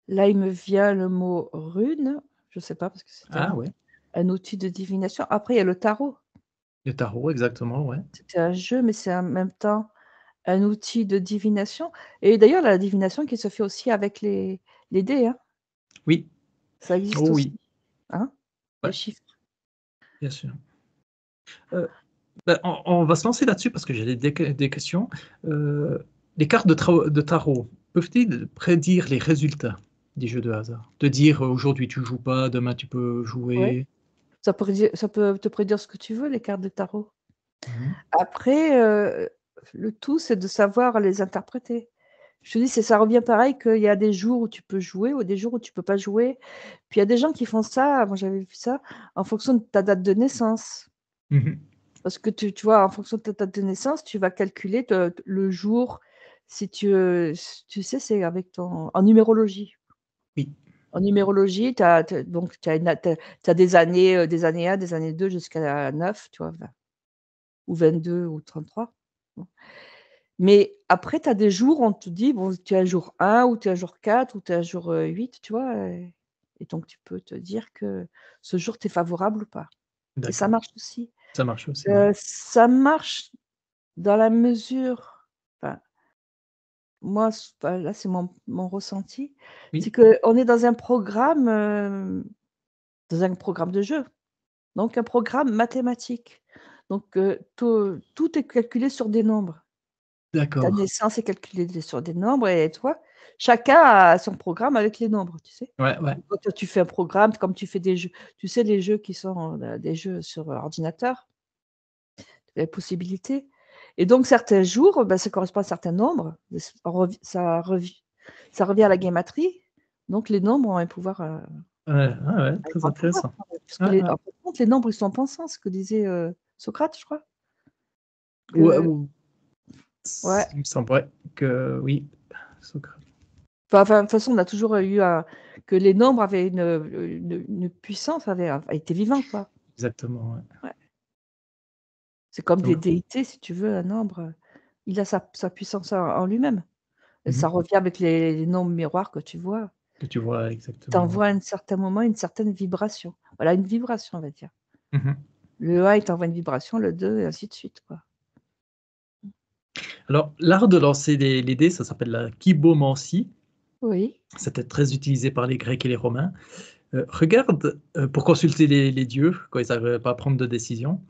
S2: Là, il me vient le mot rune, je sais pas parce que c'était
S1: Ah ouais,
S2: un outil de divination. Après, il y a le tarot.
S1: le tarot, exactement, ouais.
S2: C'était un jeu, mais c'est en même temps un outil de divination et d'ailleurs la divination qui se fait aussi avec les dés, hein,
S1: Oui,
S2: ça
S1: oh
S2: existe aussi,
S1: oui,
S2: hein, les
S1: ouais,
S2: chiffres.
S1: bien sûr. Heu, bah, on va se lancer là-dessus parce que j'ai des questions. Heu, les cartes de tarot peuvent-ils prédire les résultats des jeux de hasard? De dire, aujourd'hui tu joues pas, demain tu peux
S2: Ouais,
S1: jouer?
S2: ça peut te prédire ce que tu veux, les cartes de tarot.
S1: Mmh mh.
S2: Après, le tout, c'est de savoir les interpréter. Je te dis, ça revient pareil qu'il y a des jours où tu peux jouer ou des jours où tu peux pas jouer. Puis il y a des gens qui font ça, moi j'avais vu ça, en fonction de ta date de naissance.
S1: Mmh.
S2: Parce que tu vois, en fonction de ta date de naissance, tu vas calculer le jour, si tu sais, c'est avec ton en numérologie.
S1: Oui,
S2: En numérologie, tu as des années 1, des années 2 jusqu'à 9, tu vois? 20 ou 22 ou 33. Bon. Mais après, tu as des jours où on te dit: «Bon, tu es un jour 1 ou tu es un jour 4 ou tu es un jour, 8», tu vois? Et donc tu peux te dire que ce jour t'est favorable ou pas et ça
S1: d'accord.
S2: marche aussi.
S1: Ça marche aussi, ouais.
S2: Ça marche dans la mesure, enfin, moi, là, c'est mon ressenti, c'est
S1: Oui,
S2: qu'on est dans un programme de jeu, donc un programme mathématique. Donc tout est calculé sur des nombres. Ta
S1: d'accord.
S2: naissance est calculée sur des nombres et toi, chacun a son programme avec les nombres, tu sais?
S1: Ouais, ouais.
S2: Quand toi tu fais un programme, comme tu fais des jeux, tu sais les jeux qui sont, des jeux sur ordinateur, les possibilités et donc certains jours, bah, ça correspond à certains nombres, ça revient à la guématrie, donc les nombres ont un pouvoir,
S1: Ouais, ouais, ouais,
S2: un
S1: très
S2: grand pouvoir,
S1: intéressant.
S2: puisque
S1: Ouais, ouais.
S2: en fin de compte, les nombres, ils sont pensants, ce que disait, Socrate, je crois,
S1: Ouais,
S2: que ouais,
S1: il me semblerait que oui, Socrate.
S2: enfin, de toute façon, on a toujours eu un que les nombres avaient une puissance, étaient vivants, quoi.
S1: Exactement, ouais.
S2: Ouais. C'est comme des
S1: Ouais.
S2: déités, si tu veux, un nombre, il a sa puissance en lui-même et
S1: Mmh.
S2: ça revient avec les nombres miroirs que tu vois.
S1: Que tu vois
S2: Ils
S1: exactement, ouais.
S2: t'envoient à un certain moment une certaine vibration. Voilà, une vibration, on va dire.
S1: Mmh.
S2: Le 1, il t'envoie une vibration, le 2 et ainsi de suite, quoi.
S1: Alors, l'art de lancer les dés, ça s'appelle la kybomancie.
S2: Oui,
S1: C'était très utilisé par les Grecs et les Romains. Regarde, pour consulter les dieux quand ils n'arrivaient pas à prendre de décision.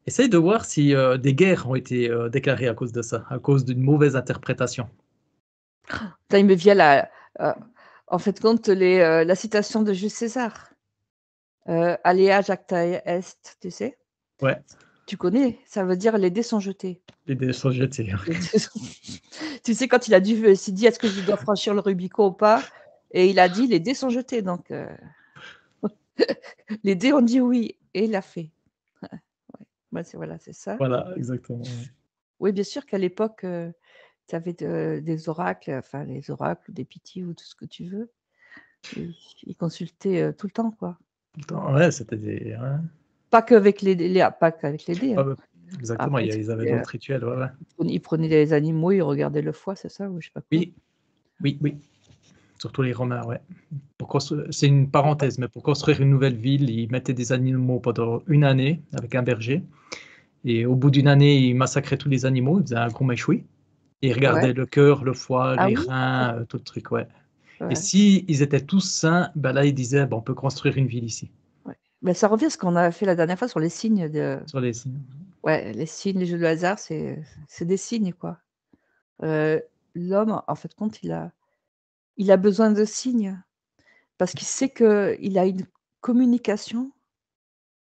S1: Essaye de voir si, des guerres ont été, déclarées à cause de ça, à cause d'une mauvaise interprétation.
S2: putain, il me vient heu, en fait compte la citation de Jules César, Alea jacta est, tu sais?
S1: Ouais,
S2: Tu connais? Ça veut dire: «Les dés sont jetés».
S1: les dés sont jetés,
S2: Les
S1: ouais.
S2: dés sont tu sais quand il a dû, s'est dit: «Est-ce que je dois franchir le Rubicon ou pas?» et il a dit: «Les dés sont jetés», donc les dés ont dit: «Oui» et il l'a fait. Ouais, bah, voilà, c'est ça.
S1: Voilà, exactement, ouais.
S2: Oui, bien sûr qu'à l'époque, tu avais des oracles, enfin les oracles ou des pythis ou tout ce que tu veux. Ils consultaient, tout le temps, quoi.
S1: Tout le temps, ouais, c'était des ouais.
S2: Pas qu'avec les dés,
S1: Ah
S2: hein.
S1: ouais, exactement,
S2: Après
S1: ils avaient
S2: c'était,
S1: d'autres rituels, ouais, ouais.
S2: ils prenaient des animaux, ils regardaient le foie, c'est ça? Ou je sais pas quoi.
S1: Oui, oui, oui, surtout les Romains, ouais. Pour construire c'est une
S2: Ouais.
S1: parenthèse, mais pour construire une nouvelle ville, ils mettaient des animaux pendant une année avec un berger et au bout d'une année, ils massacraient tous les animaux, ils faisaient un gros méchoui et ils
S2: Ouais.
S1: regardaient le cœur, le foie,
S2: Ah
S1: les
S2: oui?
S1: reins, tout le truc, ouais et
S2: Ouais,
S1: si ils étaient tous sains, bah, là, ils disaient: «Bah, on peut construire une ville ici»,
S2: ouais. Mais ça revient à ce qu'on a fait la dernière fois sur les signes de
S1: sur les signes.
S2: ouais, les signes, les jeux de hasard, c'est des signes, quoi. Heu, L'homme, en fait de compte, il a besoin de signes parce qu'il sait qu'il a une communication,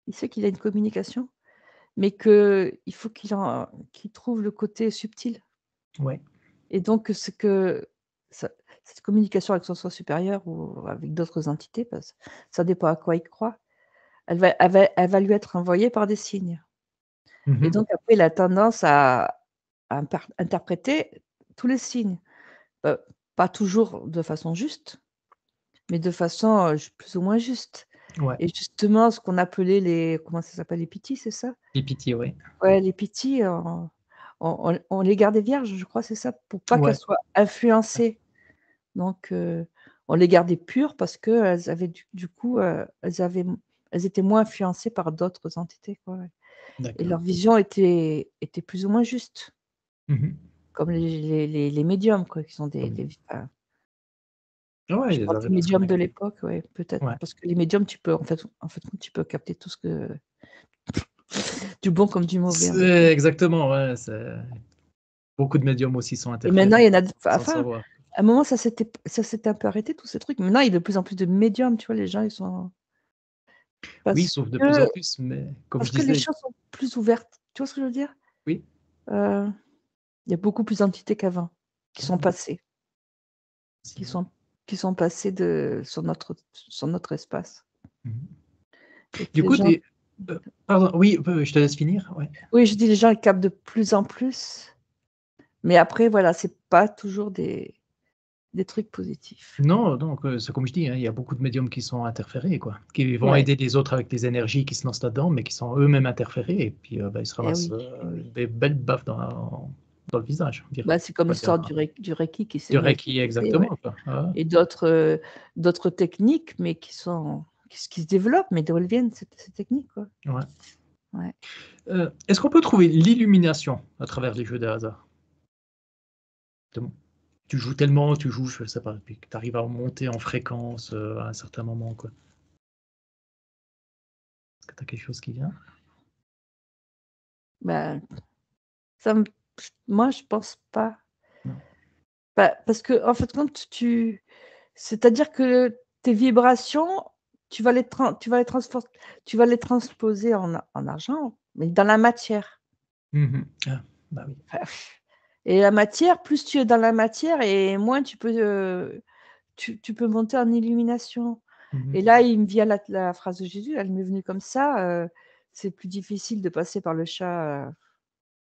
S2: il sait qu'il a une communication, mais qu'il faut qu'il trouve le côté subtil
S1: Ouais.
S2: et donc ce que ce cette communication avec son soi supérieur ou avec d'autres entités, parce ça dépend à quoi il croit, elle va lui être envoyée par des signes
S1: Mmh
S2: et
S1: mh.
S2: donc après il a tendance à interpréter tous les signes, heu, pas toujours de façon juste, mais de façon, plus ou moins juste
S1: Ouais,
S2: et justement ce qu'on appelait les comment ça s'appelle? Les pittis, c'est ça?
S1: les pitiés, ouais.
S2: Ouais, les pittis, on les gardait vierges, je crois, c'est ça? Pour pas qu'elles
S1: Ouais,
S2: soient influencées, donc on les gardait pures parce qu'elles avaient du coup, elles étaient moins influencées par d'autres entités, quoi, ouais et
S1: d'accord.
S2: leur vision était plus ou moins juste,
S1: Mmh mh.
S2: comme les médiums, quoi, qui sont des
S1: Comme
S2: enfin,
S1: ouais,
S2: je
S1: ils
S2: parle
S1: avaient
S2: des
S1: tous
S2: médiums de
S1: connecté.
S2: l'époque, ouais, peut-être,
S1: Ouais.
S2: parce que les médiums, tu peux en fait, tu peux capter tout ce que du bon comme du mauvais, on va dire
S1: C'est exactement, ouais, c'est beaucoup de médiums aussi sont
S2: et maintenant, il
S1: interférés,
S2: y en a
S1: sans le
S2: enfin,
S1: savoir.
S2: à un moment, ça s'était un peu arrêté tous ces trucs. Maintenant, il y a de plus en plus de médiums, tu vois? Les gens, ils sont
S1: Oui, ils
S2: parce
S1: s'ouvrent de plus en
S2: que
S1: plus, mais comme je
S2: parce que les
S1: disais
S2: choses sont plus ouvertes. Tu vois ce que je veux dire?
S1: oui,
S2: Heu, il y a beaucoup plus d'entités qu'avant, qui sont
S1: ouais,
S2: passées,
S1: aussi,
S2: qui
S1: ouais.
S2: sont qui sont passées sur notre espace
S1: Mmh mh.
S2: et que
S1: Du
S2: les
S1: coup,
S2: gens
S1: pardon, oui, je te laisse finir, ouais.
S2: oui, je dis les gens, ils captent de plus en plus, mais après, voilà, c'est pas toujours des trucs positifs.
S1: Non, donc c'est comme je dis, hein, il y a beaucoup de médiums qui sont interférés, quoi, qui vont
S2: Ouais,
S1: aider les autres avec les énergies qui se lancent là-dedans, mais qui sont eux-mêmes interférés et puis, bah, ils se
S2: eh
S1: ramassent,
S2: oui, eh oui.
S1: des belles baffes dans le visage,
S2: Bah, c'est comme
S1: on va dire,
S2: l'histoire du reiki qui s'est
S1: du
S2: mis à
S1: reiki
S2: exploser, ouais
S1: exactement, quoi. Ouais, ouais.
S2: et d'autres techniques, mais qui se développent, mais d'où elles viennent ces techniques, quoi?
S1: Ouais.
S2: Ouais.
S1: Est-ce qu'on peut trouver l'illumination à travers les jeux de hasard? Justement. Tu joues tellement, tu joues, je sais pas, puis que tu arrives à monter en fréquence, à un certain moment, quoi. Est-ce que tu as quelque chose qui vient?
S2: Bah, ça me moi, je pense pas.
S1: Non.
S2: Bah, parce qu'en fait, compte, c'est-à-dire que tes vibrations, tu vas les transposer en argent, mais dans la matière.
S1: Mmh. Ah, bah oui.
S2: Enfin, et la matière, plus tu es dans la matière et moins tu peux monter en illumination.
S1: Mmh.
S2: Et là, il me vient la phrase de Jésus, elle m'est venue comme ça, c'est plus difficile de passer par le chat,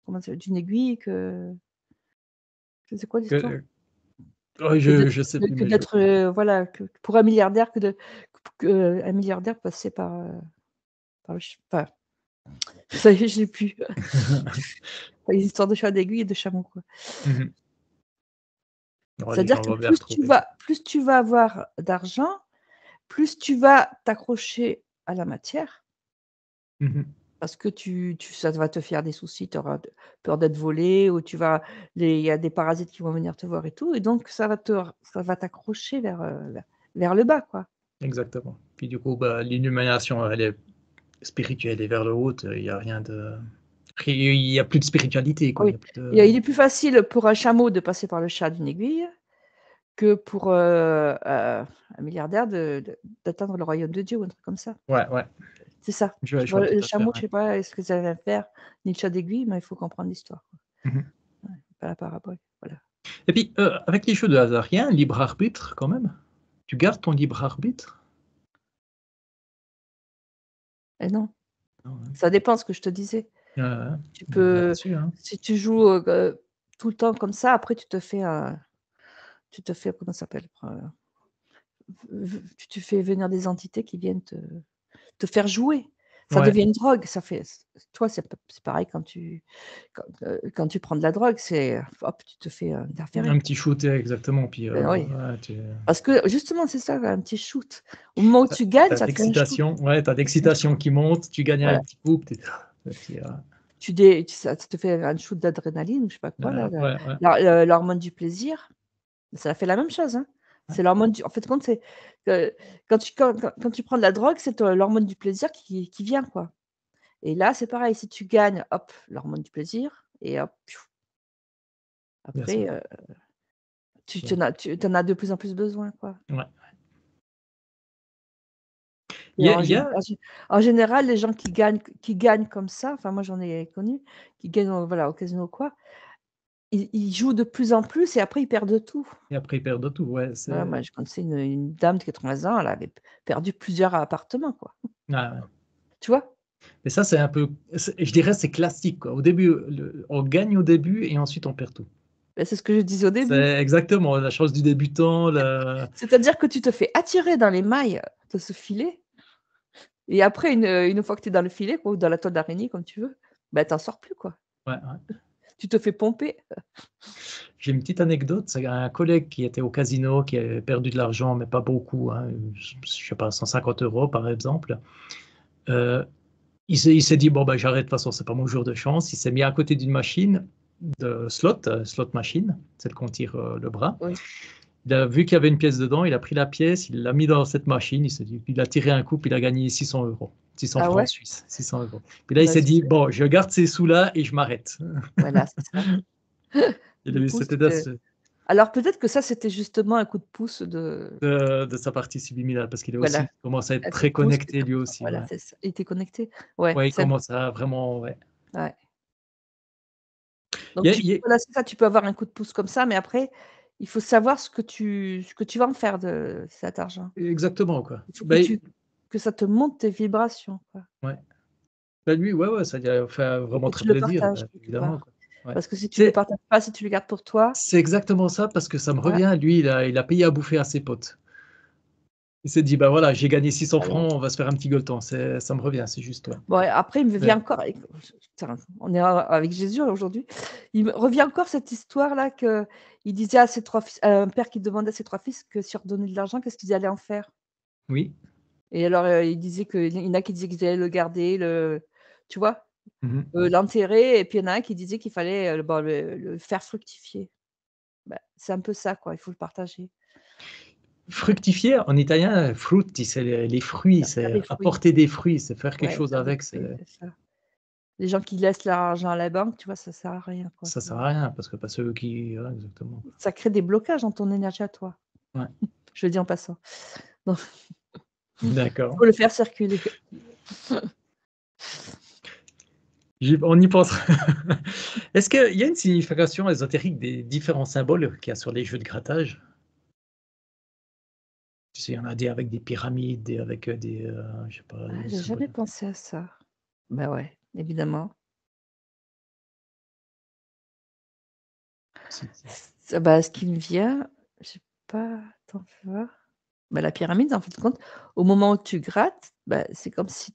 S2: comment ça d'une aiguille que c'est quoi l'histoire?
S1: Que oh,
S2: Que d'être
S1: je sais plus,
S2: que
S1: mais je
S2: d'être, voilà, que pour un milliardaire un milliardaire passer par le ch enfin, ça y est, je l'ai plus. Les histoires de chat d'aiguille et de chameau, quoi.
S1: Mmh. Oh, les
S2: C'est-à-dire
S1: gens
S2: que
S1: vont bien retrouver.
S2: plus tu vas avoir d'argent, plus tu vas t'accrocher à la matière
S1: Mmh.
S2: parce que ça va te faire des soucis, tu auras peur d'être volé ou il y a des parasites qui vont venir te voir et tout et donc ça va t'accrocher vers le bas, quoi.
S1: Exactement. Puis du coup, bah, l'illumination, elle est spirituelle et vers le haut, il y a rien de il y a plus de spiritualité, quoi, il y
S2: Oui,
S1: a plus de
S2: il est plus facile pour un chameau de passer par le chat d'une aiguille que pour, un milliardaire d'atteindre le royaume de Dieu ou un truc comme ça.
S1: ouais, ouais,
S2: C'est ça. Tu
S1: je vois
S2: vois,
S1: tout
S2: le
S1: à fait,
S2: chameau, je
S1: ouais.
S2: sais pas est ce que ça va faire, ni le chat d'aiguille, mais il faut comprendre l'histoire, quoi.
S1: Mmh.
S2: Ouais, pas la parabole, voilà.
S1: Et puis, avec les jeux de hasard, il y a un libre arbitre quand même? Tu gardes ton libre arbitre?
S2: Et non,
S1: Non, hein?
S2: ça dépend ce que je te disais.
S1: Ouais, ouais.
S2: Tu
S1: On revient
S2: peux
S1: là-dessus, hein.
S2: si tu joues, tout le temps comme ça, après tu te fais comment ça s'appelle? Tu te fais venir des entités qui viennent te faire jouer. Ça
S1: Ouais,
S2: devient une drogue, ça fait c toi, c'est pareil quand tu prends de la drogue, hop, tu te fais,
S1: un
S2: interférer.
S1: petit shoot, exactement, puis,
S2: Oui,
S1: ouais, tu
S2: parce que justement, c'est ça, un petit shoot. Au moment où tu gagnes, ça te fait un shoot.
S1: tu as
S2: Ça te fait un shoot.
S1: l'excitation qui monte, tu gagnes un
S2: Voilà.
S1: petit coup, puis et puis,
S2: Ça te fait un shoot d'adrénaline ou je sais pas quoi là,
S1: ouais, ouais,
S2: l'hormone du plaisir. Ça fait la même chose, hein.
S1: ouais,
S2: C'est l'hormone du en fait, compte, c'est que quand tu prends de la drogue, c'est l'hormone du plaisir qui vient, quoi. Et là, c'est pareil, si tu gagnes, hop, l'hormone du plaisir et hop,
S1: bien sûr,
S2: après,
S1: ouais,
S2: tu en as de plus en plus besoin, quoi.
S1: ouais.
S2: Et
S1: Il y a
S2: en général, les gens qui gagnent comme ça, enfin moi j'en ai connu, qui gagnent voilà, au casino ou quoi, ils jouent de plus en plus et après ils perdent tout.
S1: et après ils perdent tout, ouais,
S2: Voilà,
S1: c'est
S2: moi je connaissais une dame de 80 ans, elle avait perdu plusieurs appartements, quoi.
S1: ouais, ouais.
S2: Tu vois?
S1: Mais ça, c'est un peu je dirais, c'est classique, quoi. Au début, on gagne au début et ensuite on perd tout.
S2: Beh, c'est ce que je disais au début.
S1: C'est exactement la chance du débutant, le
S2: C'est-à-dire que tu te fais attirer dans les mailles de ce filet et après une fois que tu es dans le filet quoi, ou dans la toile d'araignée comme tu veux, bah, tu en sors plus, quoi.
S1: ouais, ouais.
S2: Tu te fais pomper.
S1: J'ai une petite anecdote, c'est un collègue qui était au casino, qui avait perdu de l'argent, mais pas beaucoup, hein, je sais pas, 150 € par exemple. Heu, il s'est dit: «Bon, bah, j'arrête, de toute façon, c'est pas mon jour de chance». Il s'est mis à côté d'une machine de slot, slot machine, celle qu'on tire, le bras.
S2: Oui.
S1: Il a vu qu'il y avait une pièce dedans, il a pris la pièce, il l'a mis dans cette machine, il s'est dit il a tiré un coup, puis il a gagné 600 €, 600
S2: Ah
S1: francs
S2: ouais?
S1: suisses, 600 €. Puis là, il
S2: Bah,
S1: s'est
S2: c'est
S1: dit:
S2: ça.
S1: «Bon, je garde ces sous-là et je m'arrête».
S2: Voilà, c'est ça.
S1: Il a
S2: Du
S1: eu
S2: coup,
S1: cette audace
S2: alors peut-être que ça, c'était justement un coup de pouce
S1: de sa partie subliminale, parce qu'il est
S2: voilà,
S1: aussi commence à être
S2: un coup de
S1: très
S2: pouce
S1: connecté lui aussi,
S2: voilà,
S1: ouais.
S2: c'est ça. Il était connecté? Ouais,
S1: Ouais, il
S2: c'est
S1: commence à vraiment ouais.
S2: ouais. Donc
S1: Il y a
S2: voilà, c'est ça, tu peux avoir un coup de pouce comme ça, mais après, il faut savoir ce que tu vas en faire de cet argent.
S1: exactement, quoi.
S2: Il faut
S1: Beh,
S2: que ça te monte tes vibrations, quoi
S1: ouais. Bah, lui, ouais, ouais, ça lui a fait
S2: et
S1: vraiment
S2: que
S1: très
S2: tu le
S1: plaisir,
S2: partages quelque
S1: évidemment,
S2: part.
S1: quoi. Ouais.
S2: Parce que si tu le
S1: C'est
S2: partages pas, si tu le gardes pour toi,
S1: c'est exactement ça, parce que ça me
S2: ouais,
S1: revient, lui, il a payé à bouffer à ses potes. Il s'est dit: «Bah, voilà, j'ai gagné 600
S2: voilà.
S1: francs, on va se faire un petit gueuleton». Ça me revient, c'est juste, ouais.
S2: Bon et après, il me
S1: Ouais.
S2: vient encore tiens, on est avec Jésus aujourd'hui. Il me revient encore cette histoire-là qu'il disait à ses 3 fils un père qui demandait à ses 3 fils que s'il leur donnait de l'argent, qu'est-ce qu'ils allaient en faire?
S1: Oui.
S2: Et alors, il disait qu'il y en a qui disaient qu'ils allaient le garder, tu vois?
S1: Mmh.
S2: L'enterrer et puis il y en a un qui disait qu'il fallait, le faire fructifier. Bah, c'est un peu ça, quoi, il faut le partager.
S1: Fructifier en italien, frutti, c'est les fruits,
S2: Faire
S1: c'est
S2: des fruits.
S1: apporter des fruits, c'est faire quelque
S2: Ouais,
S1: chose
S2: faire des
S1: avec,
S2: fruits,
S1: c'est
S2: c'est ça. Les gens qui laissent leur argent à la banque, tu vois, ça sert à rien, quoi,
S1: ça
S2: tu
S1: sert
S2: vois?
S1: à rien parce que pas ceux qui ouais, exactement.
S2: Ça crée des blocages dans ton énergie à toi.
S1: Ouais,
S2: Je le dis en passant. Donc
S1: d'accord.
S2: faut le faire circuler.
S1: On y pensera. Est-ce qu'il y a une signification ésotérique des différents symboles qu'il y a sur les jeux de grattage? Tu sais, il y en a des avec des pyramides, des avec, des, je sais pas,
S2: Ah,
S1: des
S2: j'ai jamais
S1: symboles.
S2: pensé à ça. Bah, ouais, évidemment.
S1: Si.
S2: Bah, ce qui me vient, je sais pas, attends, fais voir. Bah, la pyramide, en fin de compte, au moment où tu grattes, bah, c'est comme si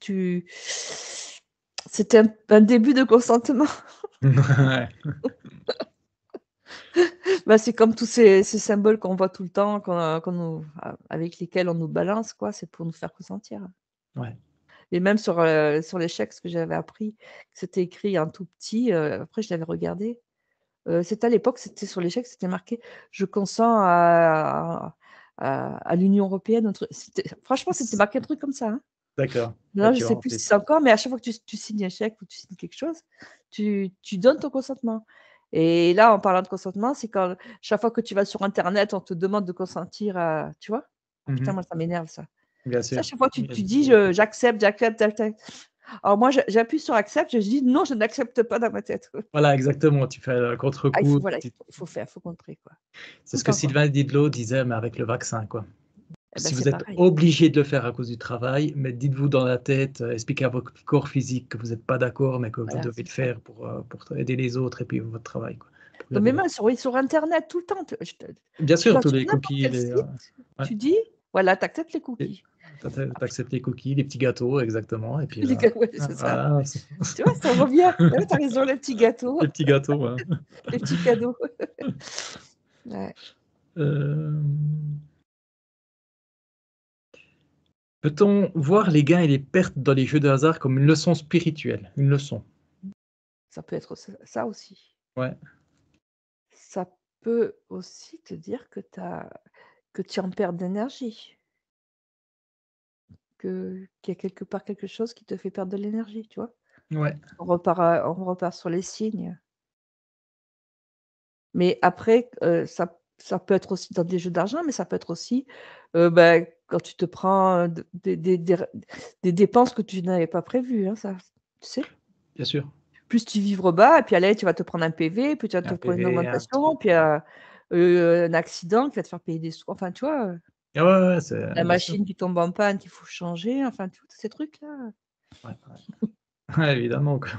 S2: c'était un début de consentement.
S1: Ouais,
S2: Bah, c'est comme tous ces symboles qu'on voit tout le temps, qu'on nous avec lesquels on nous balance, quoi, c'est pour nous faire consentir.
S1: ouais.
S2: Et même sur l'échec, ce que j'avais appris, que c'était écrit en tout petit, après je l'avais regardé, c'était à l'époque, c'était sur l'échec, c'était marqué: «Je consens à l'Union européenne», un truc c'était franchement, c'était
S1: C
S2: marqué un truc comme ça, hein.
S1: d'accord. Ouais,
S2: Maintenant, je
S1: tu vois,
S2: sais
S1: en
S2: plus si
S1: fait.
S2: c'est encore, mais à chaque fois que tu signes un chèque ou tu signes quelque chose, tu donnes ton consentement. Et là, en parlant de consentement, c'est quand chaque fois que tu vas sur internet, on te demande de consentir à tu vois? Ah
S1: Mmh
S2: putain,
S1: mh.
S2: moi, ça m'énerve ça.
S1: Bien
S2: Ça,
S1: sûr.
S2: chaque fois que tu
S1: Il y a
S2: tu dis: «J'accepte, j'accepte, j'accepte». Alors moi, j'appuie sur accept, je dis: «Non, je n'accepte pas» dans ma tête.
S1: voilà, exactement, tu fais le
S2: Ah,
S1: contre-coup,
S2: voilà,
S1: tu
S2: il faut faire, il faut contrer, quoi.
S1: c'est
S2: Tout le
S1: ce que
S2: temps, quoi.
S1: Sylvain Didlot disait, mais avec le vaccin, quoi.
S2: Et bah,
S1: Si
S2: c'est
S1: vous êtes
S2: pareil.
S1: obligé de le faire à cause du travail, mais dites-vous dans la tête, expliquez à votre corps physique que vous êtes pas d'accord, mais que vous
S2: Voilà,
S1: devez
S2: c'est
S1: le
S2: ça.
S1: faire pour aider les autres et puis votre travail, quoi. Pour
S2: Non,
S1: garder
S2: mais
S1: la
S2: même sur oui, sur internet, tout le temps,
S1: bien
S2: tu
S1: sûr,
S2: vas
S1: tous
S2: sur
S1: les
S2: n'importe
S1: cookies,
S2: quel
S1: les,
S2: site,
S1: ouais,
S2: tu dis voilà, tu acceptes les
S1: et
S2: cookies.
S1: tu acceptes les cookies, les petits gâteaux, exactement et puis,
S2: Les gars ouais, c'est ça.
S1: voilà,
S2: Tu vois, ça revient. Ouais, tu as raison, les petits gâteaux,
S1: les petits gâteaux, ouais.
S2: les petits cadeaux. Ouais.
S1: Hem, peut-on voir les gains et les pertes dans les jeux de hasard comme une leçon spirituelle? Une leçon?
S2: Ça peut être ça aussi.
S1: Ouais,
S2: Ça peut aussi te dire que tu es en perte d'énergie, qu'il y a quelque part quelque chose qui te fait perdre de l'énergie, tu vois?
S1: ouais.
S2: On repart sur les signes. Mais après, ça peut être aussi dans des jeux d'argent, mais ça peut être aussi, bah, quand tu te prends, d des dépenses que tu n'avais pas prévues, hein, ça, tu sais?
S1: Bien sûr.
S2: Plus tu vivres bas et puis allez, tu vas te prendre un PV, puis tu vas te
S1: Un
S2: prendre une
S1: PV, un
S2: augmentation,
S1: truc,
S2: puis, un accident qui va te faire payer des sous, enfin, tu vois?
S1: ah ouais, ouais, c'est
S2: La
S1: bien sûr.
S2: machine qui tombe en panne, qu'il faut changer, enfin, tous ces trucs-là.
S1: Ouais, ouais. Ouais, évidemment, quoi.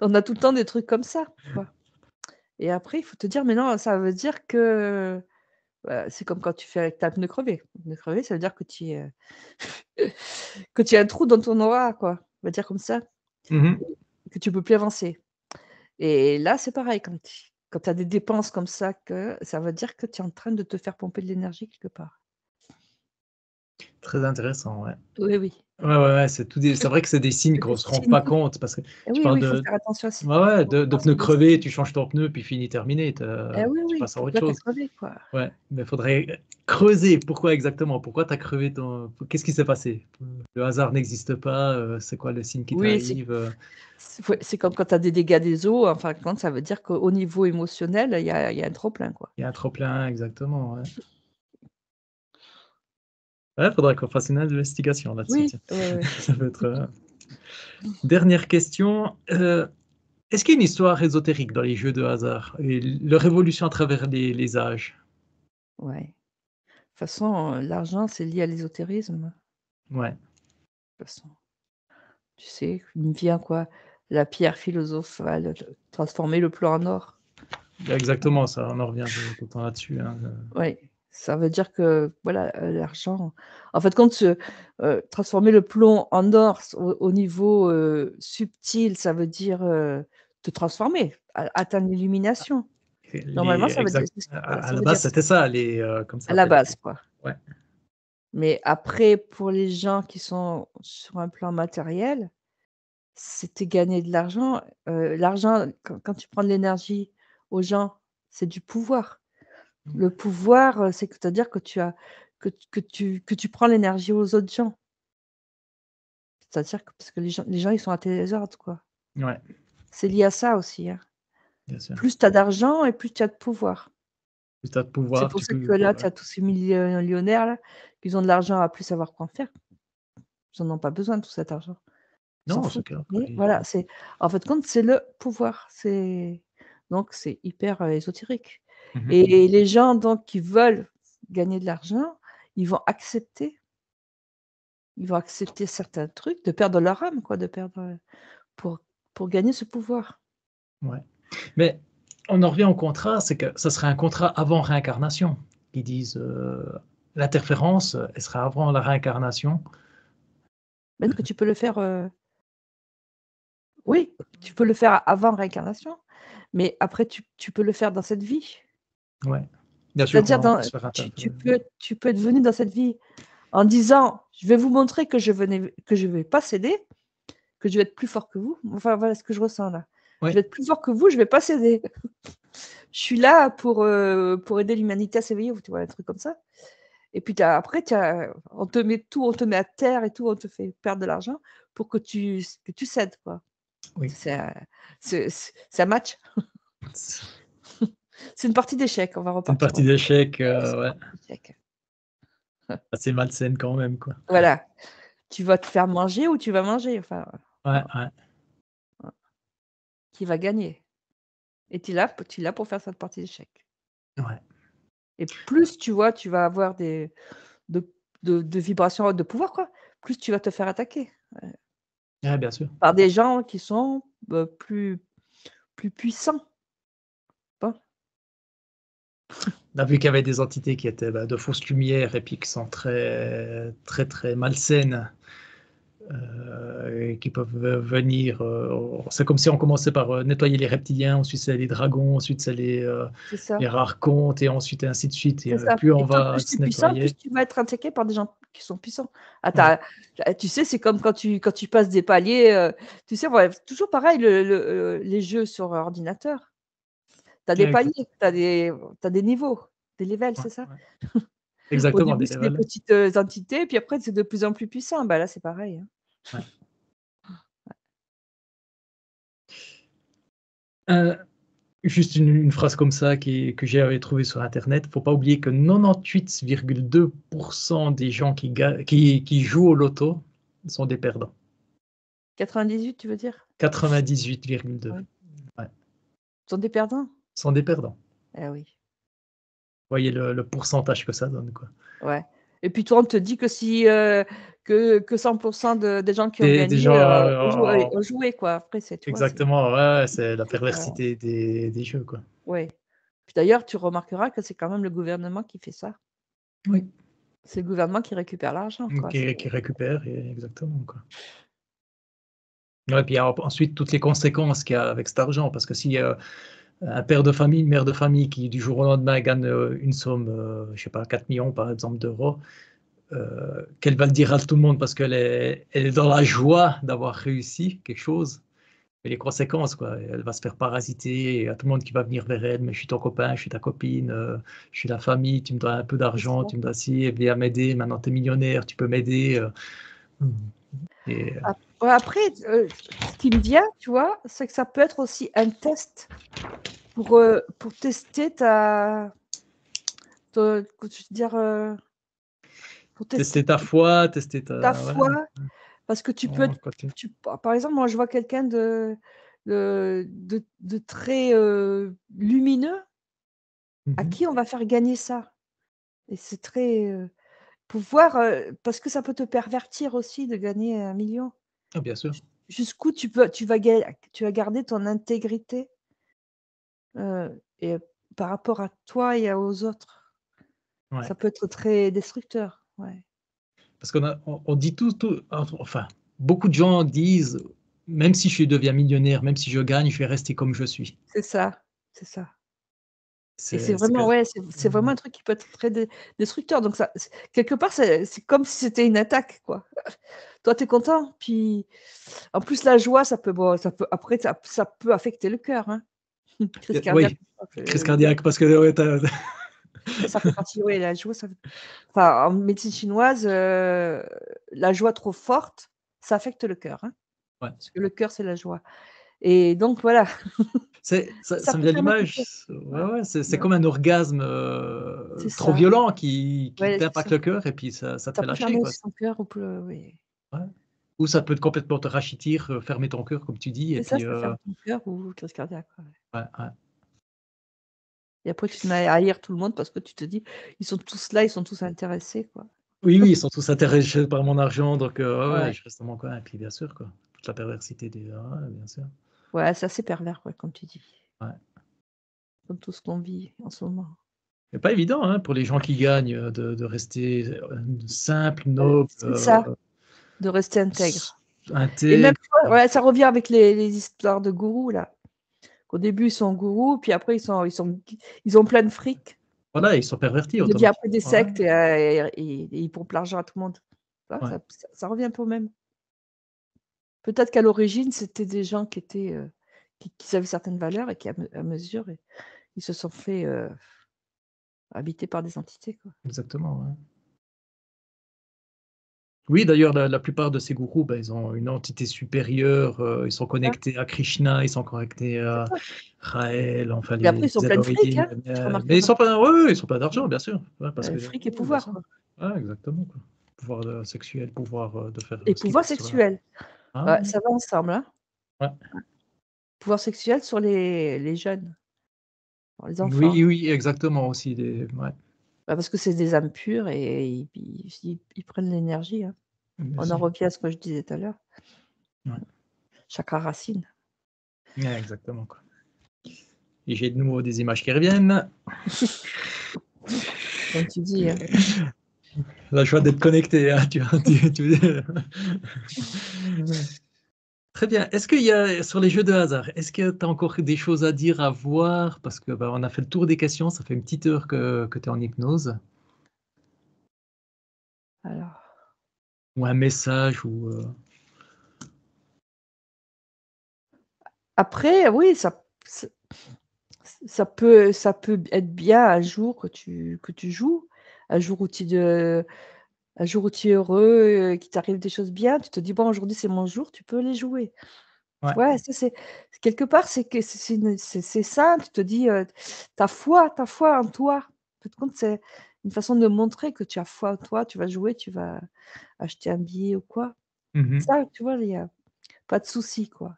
S2: On a tout le temps des trucs comme ça, quoi. Et après, il faut te dire: «Mais non, ça veut dire que» c'est comme quand tu fais avec ta pneu crevé. Pneu crevé, ça veut dire que tu as un trou dans ton aura, quoi, on va dire comme ça,
S1: Mmh mh.
S2: que tu peux plus avancer. Et là, c'est pareil, quand tu as des dépenses comme ça, que ça veut dire que tu es en train de te faire pomper de l'énergie quelque part.
S1: Très intéressant, ouais.
S2: Oui, oui.
S1: Ouais, ouais, ouais, c'est vrai que c'est des signes
S2: C'est des
S1: qu'on se rend
S2: signes.
S1: pas compte parce que
S2: Et
S1: tu
S2: oui,
S1: parles
S2: oui, il faut
S1: de
S2: faire attention aussi.
S1: ouais, ouais,
S2: Faut
S1: de
S2: faire
S1: pneus
S2: attention des
S1: crevés,
S2: signes.
S1: tu changes ton pneu puis fini, terminé,
S2: Eh oui,
S1: tu
S2: oui,
S1: passes à
S2: donc
S1: autre
S2: là, tu as
S1: chose.
S2: crevé, quoi.
S1: Ouais, mais faudrait creuser. Pourquoi exactement? Pourquoi tu as crevé ton qu'est-ce qui s'est passé? Le hasard n'existe pas, c'est quoi le signe qui
S2: Oui,
S1: t'arrive,
S2: c'est comme quand tu as des dégâts des eaux, en fin de compte, ça veut dire qu'au niveau émotionnel, il y a un trop plein, quoi.
S1: il y a un trop plein, exactement, ouais. Ouais, faudrait qu'on fasse une investigation là-dessus,
S2: Oui,
S1: tiens.
S2: oui, oui.
S1: Ça peut être, dernière question, est-ce qu'il y a une histoire ésotérique dans les jeux de hasard et leur évolution à travers les âges?
S2: Ouais. De toute façon, l'argent, c'est lié à l'ésotérisme,
S1: Ouais,
S2: de toute façon. Tu sais, il me vient quoi? La pierre philosophale, transformer le plomb en or.
S1: exactement ça, on en revient tout le temps là-dessus, hein,
S2: Oui, ça veut dire que voilà, l'argent en fait de compte, transformer le plomb en or au niveau, subtil, ça veut dire, te transformer, atteindre l'illumination.
S1: et
S2: Normalement,
S1: les
S2: ça veut dire
S1: exact à
S2: ça
S1: la
S2: veut
S1: base,
S2: dire ça,
S1: c'était ça, comment ça
S2: à la
S1: s'appelle?
S2: base, quoi.
S1: Ouais,
S2: Mais après, pour les gens qui sont sur un plan matériel, c'était gagner de l'argent. L'argent, quand tu prends de l'énergie aux gens, c'est du pouvoir.
S1: Mmh.
S2: Le pouvoir, c'est-à-dire que tu prends l'énergie aux autres gens. C'est-à-dire que parce que les gens, ils sont à tes ordres, quoi.
S1: Ouais,
S2: C'est lié à ça aussi, hein.
S1: bien sûr.
S2: Plus tu as d'argent et plus tu as de pouvoir.
S1: Plus tu as de
S2: C'est
S1: pouvoir,
S2: pour
S1: tu
S2: ça que
S1: peux
S2: là, tu
S1: ouais.
S2: as tous ces millionnaires là, qui ont de l'argent à plus savoir quoi en faire. Ils en ont pas besoin de tout cet argent. Ils s'en
S1: Non, c'est
S2: foutent.
S1: clair, quoi,
S2: Mais voilà, c'est en fait de compte, c'est le pouvoir. Donc c'est hyper, ésotérique
S1: Mmh.
S2: et les gens donc qui veulent gagner de l'argent, ils vont accepter certains trucs, de perdre leur âme quoi, de perdre, pour pour gagner ce pouvoir.
S1: Ouais. Mais on en revient au contrat, c'est que ça serait un contrat avant réincarnation. Ils disent, l'interférence, elle sera avant la réincarnation.
S2: Même que tu peux le faire, oui, tu peux le faire avant réincarnation, mais après tu peux le faire dans cette vie.
S1: Ouais. Bien sûr
S2: C'est-à-dire
S1: qu'on peut
S2: dans
S1: se faire
S2: tu peux être venu dans cette vie en disant: «Je vais vous montrer que je vais pas céder, que je vais être plus fort que vous». Enfin, voilà ce que je ressens là. Je vais
S1: ouais,
S2: être plus fort que vous, je vais pas céder. Je suis là pour aider l'humanité à s'éveiller ou tu vois? Un truc comme ça et puis on te met à terre et tout, on te fait perdre de l'argent pour que tu cèdes quoi.
S1: oui.
S2: C'est un c'est un match. C'est une partie d'échecs, on va
S1: C'est une
S2: repartir
S1: partie
S2: là-dessus.
S1: d'échecs,
S2: C'est une
S1: ouais,
S2: partie d'échecs.
S1: assez malsaine quand même, quoi.
S2: Voilà, tu vas te faire manger ou tu vas manger, enfin,
S1: Ouais,
S2: voilà,
S1: ouais,
S2: qui va gagner et tu es là pour faire cette partie d'échecs
S1: ouais.
S2: et plus tu vois, tu vas avoir de de vibrations de pouvoir quoi, plus tu vas te faire attaquer,
S1: Ouais, bien sûr.
S2: par des gens qui sont, plus puissants, hein.
S1: On a vu qu'il y avait des entités qui étaient, bah, de fausses lumières et puis qui sont très, très, très malsaines. Et qui peuvent venir. C'est comme si on commençait par nettoyer les reptiliens, ensuite c'est les dragons, ensuite c'est
S2: C'est
S1: les
S2: ça,
S1: rares contes, et ensuite ainsi de suite. Et
S2: c'est ça
S1: plus on
S2: et toi,
S1: va
S2: plus tu es
S1: se
S2: puissant, plus
S1: nettoyer.
S2: tu vas être attaqué par des gens qui sont puissants. Ah
S1: Ouais,
S2: tu sais, c'est comme quand tu passes des paliers, tu sais, ouais, toujours pareil les jeux sur ordinateur. Tu as des
S1: ouais,
S2: paliers, tu as des niveaux, des levels,
S1: ouais,
S2: c'est ça?
S1: ouais.
S2: Au
S1: Exactement,
S2: début,
S1: des
S2: c'est des
S1: levels.
S2: petites, entités, puis après, c'est de plus en plus puissant. Bah, là, c'est pareil, hein.
S1: Ouais. Euh, Juste une phrase comme ça que j'avais trouvée sur Internet. Faut pas oublier que 98,2% des gens qui jouent au loto sont des perdants.
S2: 98, tu veux dire?
S1: 98,2.
S2: Ouais.
S1: Ouais,
S2: Sont des perdants?
S1: sont des perdants.
S2: Eh oui,
S1: Voyez le pourcentage que ça donne, quoi.
S2: ouais et puis toi, on te dit que si, que 100 des gens qui ont
S1: Des
S2: gagné,
S1: gens,
S2: ont joué, quoi. Après, c'est tu vois, c'est
S1: exactement, ouais, ouais, c'est la
S2: heu,
S1: perversité des jeux, quoi.
S2: ouais. Puis d'ailleurs, tu remarqueras que c'est quand même le gouvernement qui fait ça.
S1: Oui.
S2: C'est le gouvernement qui récupère l'argent, quoi.
S1: Qui récupère et exactement, quoi. Ouais, puis alors ensuite toutes les conséquences qu'il y a avec cet argent, parce que si, un père de famille, une mère de famille qui du jour au lendemain gagne, une somme, je sais pas 4 millions par exemple d'euros, qu'elle va le dire à tout le monde parce elle est dans la joie d'avoir réussi quelque chose. Et les conséquences, quoi. Elle va se faire parasiter, il y a tout le monde qui va venir vers elle: «Mais je suis ton copain, je suis ta copine, je suis la famille, tu me dois un peu
S2: C'est
S1: d'argent,
S2: ça.
S1: tu me dois ci, viens m'aider, maintenant tu es millionnaire, tu peux m'aider», mmh et
S2: Ouais, après, ce qui me vient, tu vois, c'est que ça peut être aussi un test pour tester je veux dire, pour
S1: tester
S2: tester
S1: ta foi, tester
S2: ta
S1: ta
S2: foi,
S1: ouais,
S2: parce que tu peux
S1: on
S2: être
S1: continue.
S2: par exemple, moi, je vois quelqu'un de très, lumineux, à
S1: Mmh.
S2: qui on va faire gagner ça et c'est très, pour voir, parce que ça peut te pervertir aussi de gagner 1 000 000.
S1: Ah bien sûr,
S2: Jusqu'où tu vas garder ton intégrité, et par rapport à toi et aux autres.
S1: ouais.
S2: Ça peut être très destructeur, ouais.
S1: Parce on dit tout enfin, beaucoup de gens disent: «Même si je deviens millionnaire, même si je gagne, je vais rester comme je suis».
S2: C'est ça, c'est ça et c'est
S1: C'est que
S2: vraiment ouais, c'est vraiment un truc qui peut être très destructeur donc ça quelque part, c'est comme si c'était une attaque, quoi. toi, tu es content. Puis, en plus, la joie, après, ça peut affecter le cœur. Hein. Crise cardiaque,
S1: Oui, crise cardiaque, parce que ouais,
S2: ça fait partie, oui, la joie, enfin, en médecine chinoise, la joie trop forte, ça affecte le cœur. Hein,
S1: ouais.
S2: parce que le cœur, c'est la joie. Et donc, voilà,
S1: Ça
S2: ça
S1: me
S2: peut
S1: vient
S2: faire mal au cœur.
S1: l'image, ouais,
S2: Ouais,
S1: ouais, c'est
S2: ouais,
S1: comme un orgasme
S2: c'est
S1: trop
S2: ça.
S1: violent qui
S2: Ouais, c'est
S1: t'impacte
S2: ça.
S1: le cœur et puis ça te
S2: Ça
S1: fait
S2: peut
S1: lâcher,
S2: fermer
S1: quoi.
S2: son cœur ou peut, oui.
S1: Ouais. Ou ça peut complètement te rachitir, fermer ton cœur, comme tu dis, et
S2: C'est ça,
S1: puis,
S2: ça ferme ton cœur ou crise cardiaque, ouais.
S1: ouais, ouais.
S2: Et après, tu te mets à haïr tout le monde parce que tu te dis: «Ils sont tous là, ils sont tous intéressés, quoi».
S1: Oui, oui, ils sont tous intéressés par mon argent, donc ouais, ouais,
S2: Ouais,
S1: je reste dans mon coin et puis bien sûr, quoi, toute la perversité des ouais, bien sûr.
S2: ouais, c'est assez pervers, ouais, comme tu dis,
S1: Ouais.
S2: comme tout ce qu'on vit en ce moment.
S1: C'est pas évident, hein, pour les gens qui gagnent, de rester, simples, nobles,
S2: C'est ça, de rester
S1: s
S2: intègre. Et même,
S1: intègres.
S2: tu vois, ouais, ça revient avec les histoires de gourous, là. Qu'au début, ils sont gourous, puis après, ils ont plein de fric.
S1: Voilà, ils sont pervertis
S2: Ça devient après
S1: automatiquement.
S2: des
S1: Ouais,
S2: sectes et ils pompent l'argent à tout le monde. Tu vois,
S1: ouais,
S2: ça revient un peu au même. Peut-être qu'à l'origine, c'était des gens qui étaient, qui avaient certaines valeurs et qui à mesure, ils se sont fait, habiter par des entités, quoi.
S1: exactement, ouais. Oui, d'ailleurs, la plupart de ces gourous, bah, ils ont une entité supérieure, ils sont
S2: C'est ça,
S1: connectés à Krishna, ils sont connectés
S2: c'est
S1: à
S2: ça.
S1: Raël, enfin
S2: Et après,
S1: les
S2: ils sont pleins de fric,
S1: Elohim,
S2: hein, tu
S1: mais ils
S2: remarqueras.
S1: sont pas ouais, ouais, ils sont pleins d'argent, bien sûr. Ouais, parce que
S2: Fric et
S1: ouais, bien
S2: pouvoir,
S1: sûr.
S2: quoi.
S1: Ouais, exactement, quoi. Pouvoir, sexuel, pouvoir, de faire,
S2: Et
S1: ce qu'ils
S2: pouvoir
S1: veulent sur la
S2: sexuel.
S1: ah
S2: Ouais, ça va ensemble, hein.
S1: ouais.
S2: Pouvoir sexuel sur les jeunes, sur les enfants.
S1: Oui, oui, exactement aussi des ouais,
S2: Bah, parce que c'est des âmes pures et ils prennent l'énergie, hein.
S1: bien
S2: On en
S1: sûr.
S2: revient à ce que je disais tout à l'heure,
S1: Ouais.
S2: chakra racine.
S1: Ouais, exactement, quoi. Et j'ai de nouveau des images qui reviennent.
S2: Comme tu dis, hein.
S1: La joie d'être connecté, hein, tu vois? Tu très bien. Est-ce qu'il y a sur les jeux de hasard, est-ce que tu as encore des choses à dire, à voir? Parce que, bah, on a fait le tour des questions, ça fait une petite heure que tu es en hypnose.
S2: Alors,
S1: Ou un message ou,
S2: après, oui, ça peut être bien un jour que tu joues, un jour où un jour où tu es heureux, qu'il t'arrive des choses bien, tu te dis: «Bon, aujourd'hui, c'est mon jour», tu peux les jouer.
S1: ouais.
S2: Ouais, ça quelque part, c'est que c'est ça, tu te dis, ta foi en toi. En fin de compte, c'est une façon de montrer que tu as foi en toi, tu vas jouer, tu vas acheter un billet ou quoi.
S1: Mmh mh.
S2: Ça, tu vois, il y a pas de souci, quoi.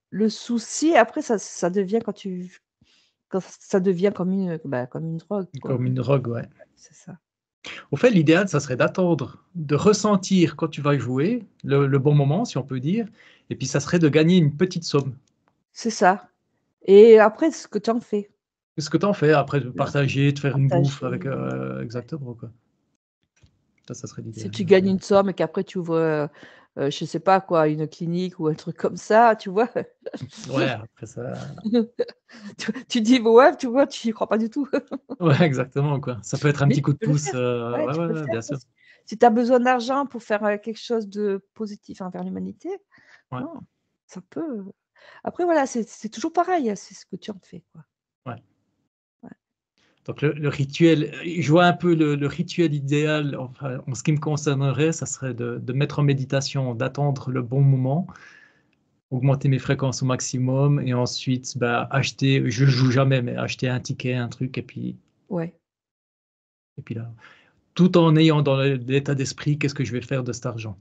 S2: Le souci après ça devient quand ça devient comme une drogue, quoi.
S1: Comme une drogue, ouais.
S2: C'est ça.
S1: Au fait, l'idéal, ça serait d'attendre, de ressentir quand tu vas jouer, le bon moment, si on peut dire, et puis ça serait de gagner une petite somme.
S2: C'est ça et après ce que tu en fais.
S1: Qu'est-ce que tu en fais après de partager, de faire une bouffe avec,
S2: Partager, ouais.
S1: exactement, quoi. Ça serait
S2: Si
S1: l'idéal,
S2: tu
S1: ouais.
S2: gagnes une somme et qu'après tu ouvres, je sais pas quoi, une clinique ou un truc comme ça, tu vois?
S1: Ouais, après ça
S2: Tu dis: «Ouais», tu vois? Tu y crois pas du tout.
S1: ouais, exactement, quoi. Ça peut être un
S2: Mais
S1: petit
S2: tu
S1: coup de
S2: peux le
S1: pouce,
S2: faire. Ouais,
S1: ouais,
S2: tu
S1: ouais,
S2: peux le
S1: ouais,
S2: faire
S1: bien sûr.
S2: si tu as besoin d'argent pour faire, quelque chose de positif envers l'humanité,
S1: Ouais,
S2: non, ça peut, après voilà, c'est toujours pareil, hein, c'est ce que tu en fais, quoi.
S1: ouais.
S2: Ouais.
S1: Donc le rituel, je vois un peu le rituel idéal, enfin, en ce qui me concernerait, ça serait de mettre en méditation, d'attendre le bon moment, augmenter mes fréquences au maximum et ensuite, bah, acheter je joue jamais, mais acheter un ticket, un truc
S2: Ouais,
S1: et puis là tout en ayant dans l'état d'esprit: «Qu'est-ce que je vais faire de cet argent?»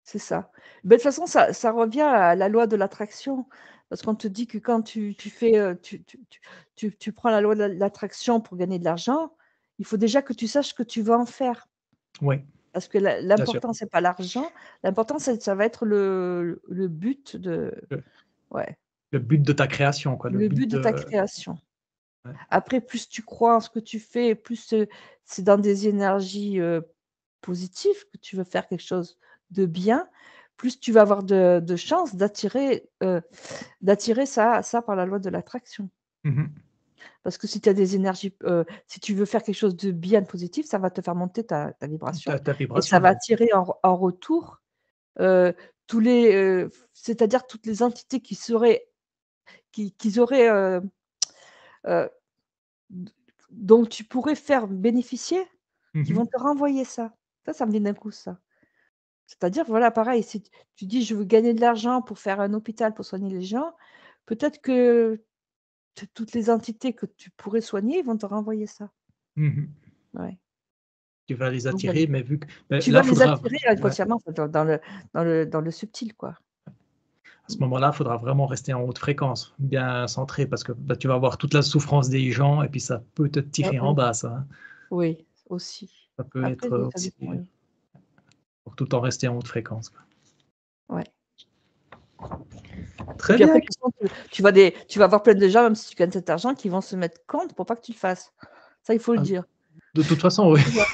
S2: c'est ça. Beh, de toute façon, ça revient à la loi de l'attraction, parce qu'on te dit que quand tu fais, tu prends la loi de l'attraction pour gagner de l'argent, il faut déjà que tu saches ce que tu veux en faire.
S1: Oui,
S2: Parce que
S1: bien sûr.
S2: l'important, c'est pas l'argent, l'important, ça va être le but de
S1: Le
S2: ouais,
S1: le but de ta création, quoi, le
S2: le
S1: but
S2: but de ta
S1: de
S2: création.
S1: ouais.
S2: Après, plus tu crois en ce que tu fais, plus, c'est dans des énergies, positives que tu veux faire quelque chose de bien, plus tu vas avoir de chances d'attirer ça par la loi de l'attraction.
S1: Mmh mh.
S2: Parce que si tu as des énergies, si tu veux faire quelque chose de bien positif, ça va te faire monter ta vibration
S1: ta
S2: et ça
S1: vibration,
S2: va
S1: ouais.
S2: attirer en retour, tous les, c'est-à-dire toutes les entités qui auraient, heu, d dont tu pourrais faire bénéficier, qui
S1: Mmh.
S2: vont te renvoyer ça. Ça me vient d'un coup ça. C'est-à-dire, voilà, pareil, si tu dis: «Je veux gagner de l'argent pour faire un hôpital, pour soigner les gens», peut-être que toutes les entités que tu pourrais soigner, ils vont te renvoyer ça.
S1: Mmh.
S2: Ouais,
S1: Tu vas les
S2: donc voilà.
S1: attirer, mais vu que
S2: Tu vas
S1: là,
S2: les
S1: faudra
S2: attirer
S1: ouais,
S2: inconsciemment, enfin dans le subtil, quoi.
S1: à ce
S2: Mmh.
S1: moment-là, il faudra vraiment rester en haute fréquence, bien centré parce que, bah, tu vas voir toute la souffrance des gens et puis ça peut te
S2: Ah
S1: tirer en
S2: oui,
S1: bas ça, hein.
S2: oui, aussi.
S1: Ça peut
S2: Après,
S1: être,
S2: oui, ça
S1: aussi
S2: dépend, oui.
S1: pour tout le temps rester en haute fréquence, quoi.
S2: Ouais. Et
S1: Très
S2: puis après,
S1: bien.
S2: de toute façon, tu vas avoir plein de gens, même si tu gagnes cet argent, qui vont se mettre contre pour pas que tu le fasses. Ça, il faut le
S1: Ah,
S2: dire.
S1: de toute façon, oui.
S2: Tu vois?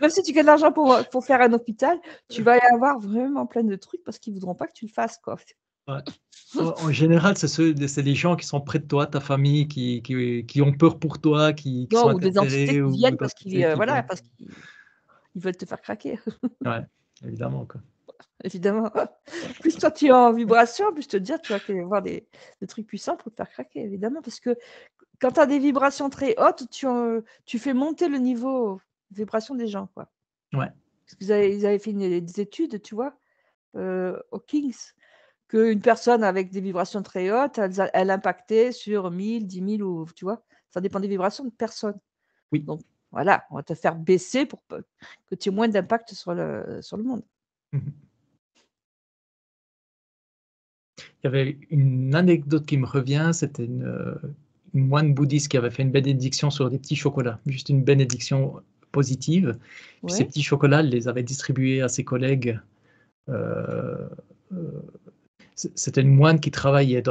S2: Même si tu gagnes de l'argent pour faire un hôpital, tu vas y avoir vraiment plein de trucs parce qu'ils voudront pas que tu le fasses, quoi.
S1: Ouais. En général, c'est les gens qui sont près de toi, ta famille, qui ont peur pour toi, qui sont
S2: Non, ou des entités
S1: interférés
S2: qui
S1: ou
S2: viennent parce qu'ils,
S1: d'entités qui
S2: voilà,
S1: viennent.
S2: parce qu'ils veulent te faire craquer,
S1: Ouais, évidemment, quoi.
S2: évidemment. Plus toi tu es en vibration, plus je te dire, tu vas avoir des trucs puissants pour te faire craquer, évidemment. Parce que quand tu as des vibrations très hautes, tu fais monter le niveau vibration des gens, quoi.
S1: Ouais.
S2: Parce ils avaient fait des études, tu vois, au King's, qu'une personne avec des vibrations très hautes, elle impactait sur 1 000, 10 000 ou tu vois? Ça dépend des vibrations de personnes.
S1: Oui.
S2: Donc voilà, on va te faire baisser pour que tu aies moins d'impact sur le monde.
S1: Mmh. Il y avait une anecdote qui me revient, c'était une moine bouddhiste qui avait fait une bénédiction sur des petits chocolats, juste une bénédiction positive. Puis ces
S2: Oui,
S1: petits chocolats, elle les avait distribués à ses collègues. Heu, heu, c'était une moine qui travaillait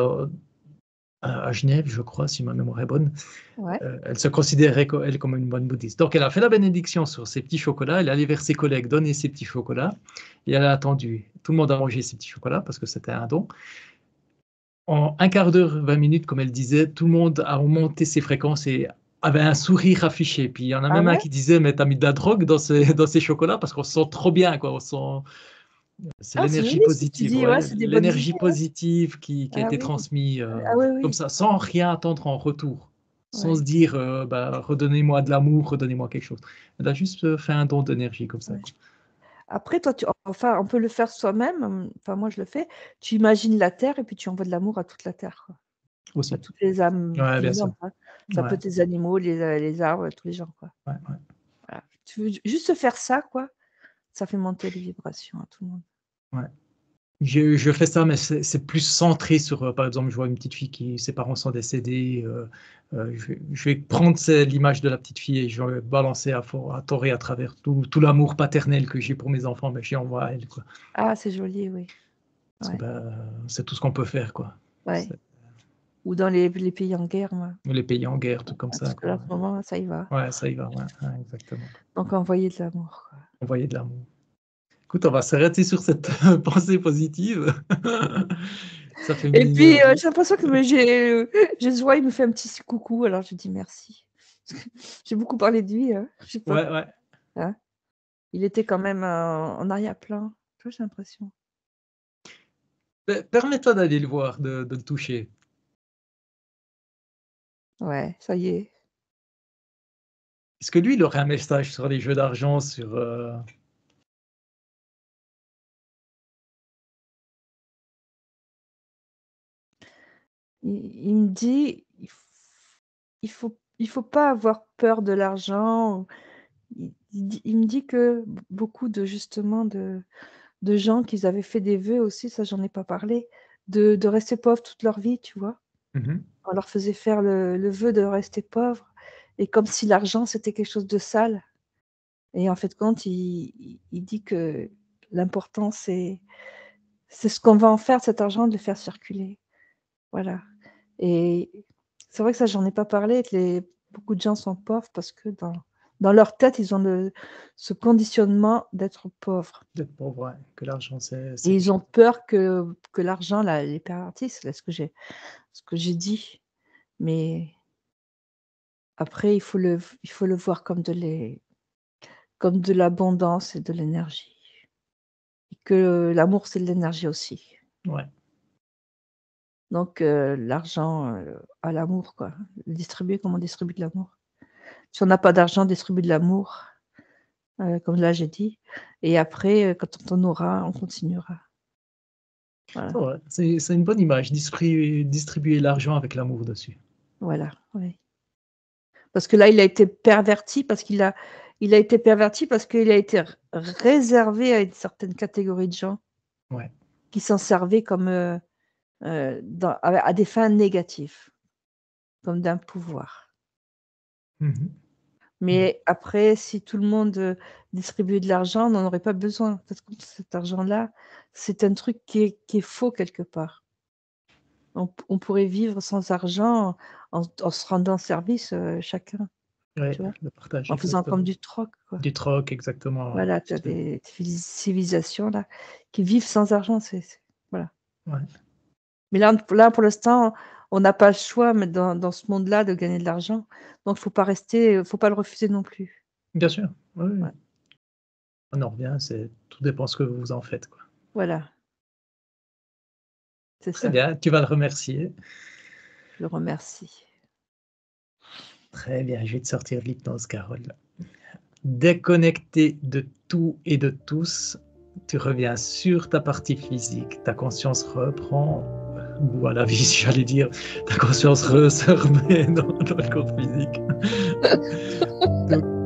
S1: à Genève, je crois, si ma mémoire est bonne.
S2: ouais.
S1: Elle se considérait elle comme une bonne bouddhiste. Donc elle a fait la bénédiction sur ces petits chocolats, elle est allée vers ses collègues donner ses petits chocolats et elle a attendu. Tout le monde a mangé ses petits chocolats parce que c'était un don. En un quart d'heure, 20 minutes, comme elle disait, tout le monde a remonté ses fréquences et avait un sourire affiché. Puis il y en a
S2: Ah
S1: même un
S2: ouais?
S1: qui disait: «Mais tu as mis de la drogue dans ces chocolats parce qu'on se sent trop bien, quoi, on sent». C'est
S2: Ah, c'est
S1: l'énergie
S2: joli ce que tu
S1: positive,
S2: dis,
S1: ouais,
S2: ouais, c'est des bonnes
S1: l'énergie
S2: idées, ouais.
S1: positive qui a
S2: Ah
S1: été
S2: oui.
S1: transmise,
S2: Ah oui,
S1: comme
S2: oui.
S1: ça, sans rien attendre en retour. Sans se
S2: Ouais,
S1: dire, bah: «Redonnez-moi de l'amour, redonnez-moi quelque chose». Elle a juste, fait un don d'énergie comme ça,
S2: ouais.
S1: quoi.
S2: Après toi, enfin, on peut le faire soi-même, enfin moi je le fais. Tu imagines la terre et puis tu envoies de l'amour à toute la terre, quoi. À
S1: Aussi.
S2: toutes les âmes
S1: Ouais, bien sûr.
S2: vivantes, hein. Ça peut
S1: Ouais,
S2: être les animaux, les arbres, tous les gens, quoi.
S1: ouais, ouais,
S2: Voilà. Tu veux juste faire ça, quoi, ça fait monter les vibrations à tout le monde.
S1: ouais. Je fais ça, mais c'est plus centré sur, par exemple, je vois une petite fille qui ses parents sont décédés, je vais prendre l'image de la petite fille et je vais balancer à tort et à travers tout l'amour paternel que j'ai pour mes enfants, ben, j'y envoie à elle, quoi.
S2: Ah, c'est joli, oui.
S1: Parce que,
S2: Ouais,
S1: bah, c'est tout ce qu'on peut faire, quoi.
S2: ouais.
S1: C'est
S2: Ou dans les pays en guerre, moi.
S1: les pays en guerre, tout comme ça,
S2: Parce que là,
S1: quoi.
S2: en ce moment, ça y va.
S1: Ouais, ça y va, ouais, ouais, exactement.
S2: Donc envoyer de l'amour, quoi.
S1: Envoyer de l'amour. Écoute, on va s'arrêter sur cette pensée positive. Ça fait
S2: Et
S1: mine
S2: puis,
S1: de
S2: j'ai l'impression que j'ai Zoa, il me fait un petit coucou, alors je dis merci. J'ai beaucoup parlé de lui, je sais pas,
S1: ouais, ouais.
S2: hein. Il était quand même, en arrière-plan, tu vois, j'ai l'impression.
S1: Permets-toi d'aller le voir, de le toucher.
S2: Ouais, ça y est.
S1: Est-ce que lui, il aurait un message sur les jeux d'argent, sur,
S2: Il me dit: «Il faut pas avoir peur de l'argent». Il me dit que beaucoup de justement de gens qu'ils avaient fait des vœux aussi, ça j'en ai pas parlé, de rester pauvres toute leur vie, tu vois?
S1: mmh mh.
S2: On leur faisait faire le vœu de rester pauvres et comme si l'argent c'était quelque chose de sale et en fait de compte, il dit que l'important c'est ce qu'on va en faire de cet argent, de le faire circuler. Voilà et c'est vrai que ça j'en ai pas parlé, que beaucoup de gens sont pauvres parce que dans leur tête, ils ont ce conditionnement d'être pauvres
S1: D'être pauvre, ouais, que l'argent, c'est
S2: et
S1: quelque
S2: ils ont
S1: chose.
S2: peur que l'argent les pervertisse, c'est ce que j'ai dit mais Après, il faut le voir comme de l'abondance et de l'énergie. Et que l'amour, c'est de l'énergie aussi.
S1: Ouais.
S2: Donc l'argent, à l'amour, quoi. Le distribuer comme on distribue de l'amour. Si on n'a pas d'argent, distribue de l'amour, comme là j'ai dit. Et après, quand on en aura, on continuera.
S1: C'est
S2: Voilà,
S1: vrai, c'est une bonne image, distribuer l'argent avec l'amour dessus.
S2: voilà, oui. Parce que là, il a été perverti il a été perverti parce qu'il a été réservé à une certaine catégorie de gens
S1: Ouais.
S2: qui s'en servaient comme, à des fins négatives, comme d'un pouvoir.
S1: Mmh. Ouais.
S2: Mais après, si tout le monde, distribuait de l'argent, on n'en aurait pas besoin. Parce que cet argent-là, c'est un truc qui est faux quelque part. On pourrait vivre sans argent en se rendant service, chacun,
S1: Ouais,
S2: tu vois?
S1: le partage,
S2: En faisant comme
S1: exactement.
S2: du troc, quoi.
S1: Du troc, exactement, ouais.
S2: Voilà, tu as des civilisations là, qui vivent sans argent, c'est voilà.
S1: Ouais,
S2: Mais là, pour l'instant, on n'a pas le choix, mais dans ce monde-là, de gagner de l'argent. Donc faut pas le refuser non plus.
S1: bien sûr, oui, oui.
S2: Ouais,
S1: On en revient, c'est tout dépend ce que vous en faites, quoi.
S2: voilà, c'est
S1: Très
S2: ça.
S1: bien, tu vas le remercier.
S2: Je le remercie.
S1: Très bien, je vais te sortir de l'hypnose, Carole. Déconnecté de tout et de tous, tu reviens sur ta partie physique, ta conscience reprend goût à la vie, j'allais dire, ta conscience se remet dans le corps physique. Donc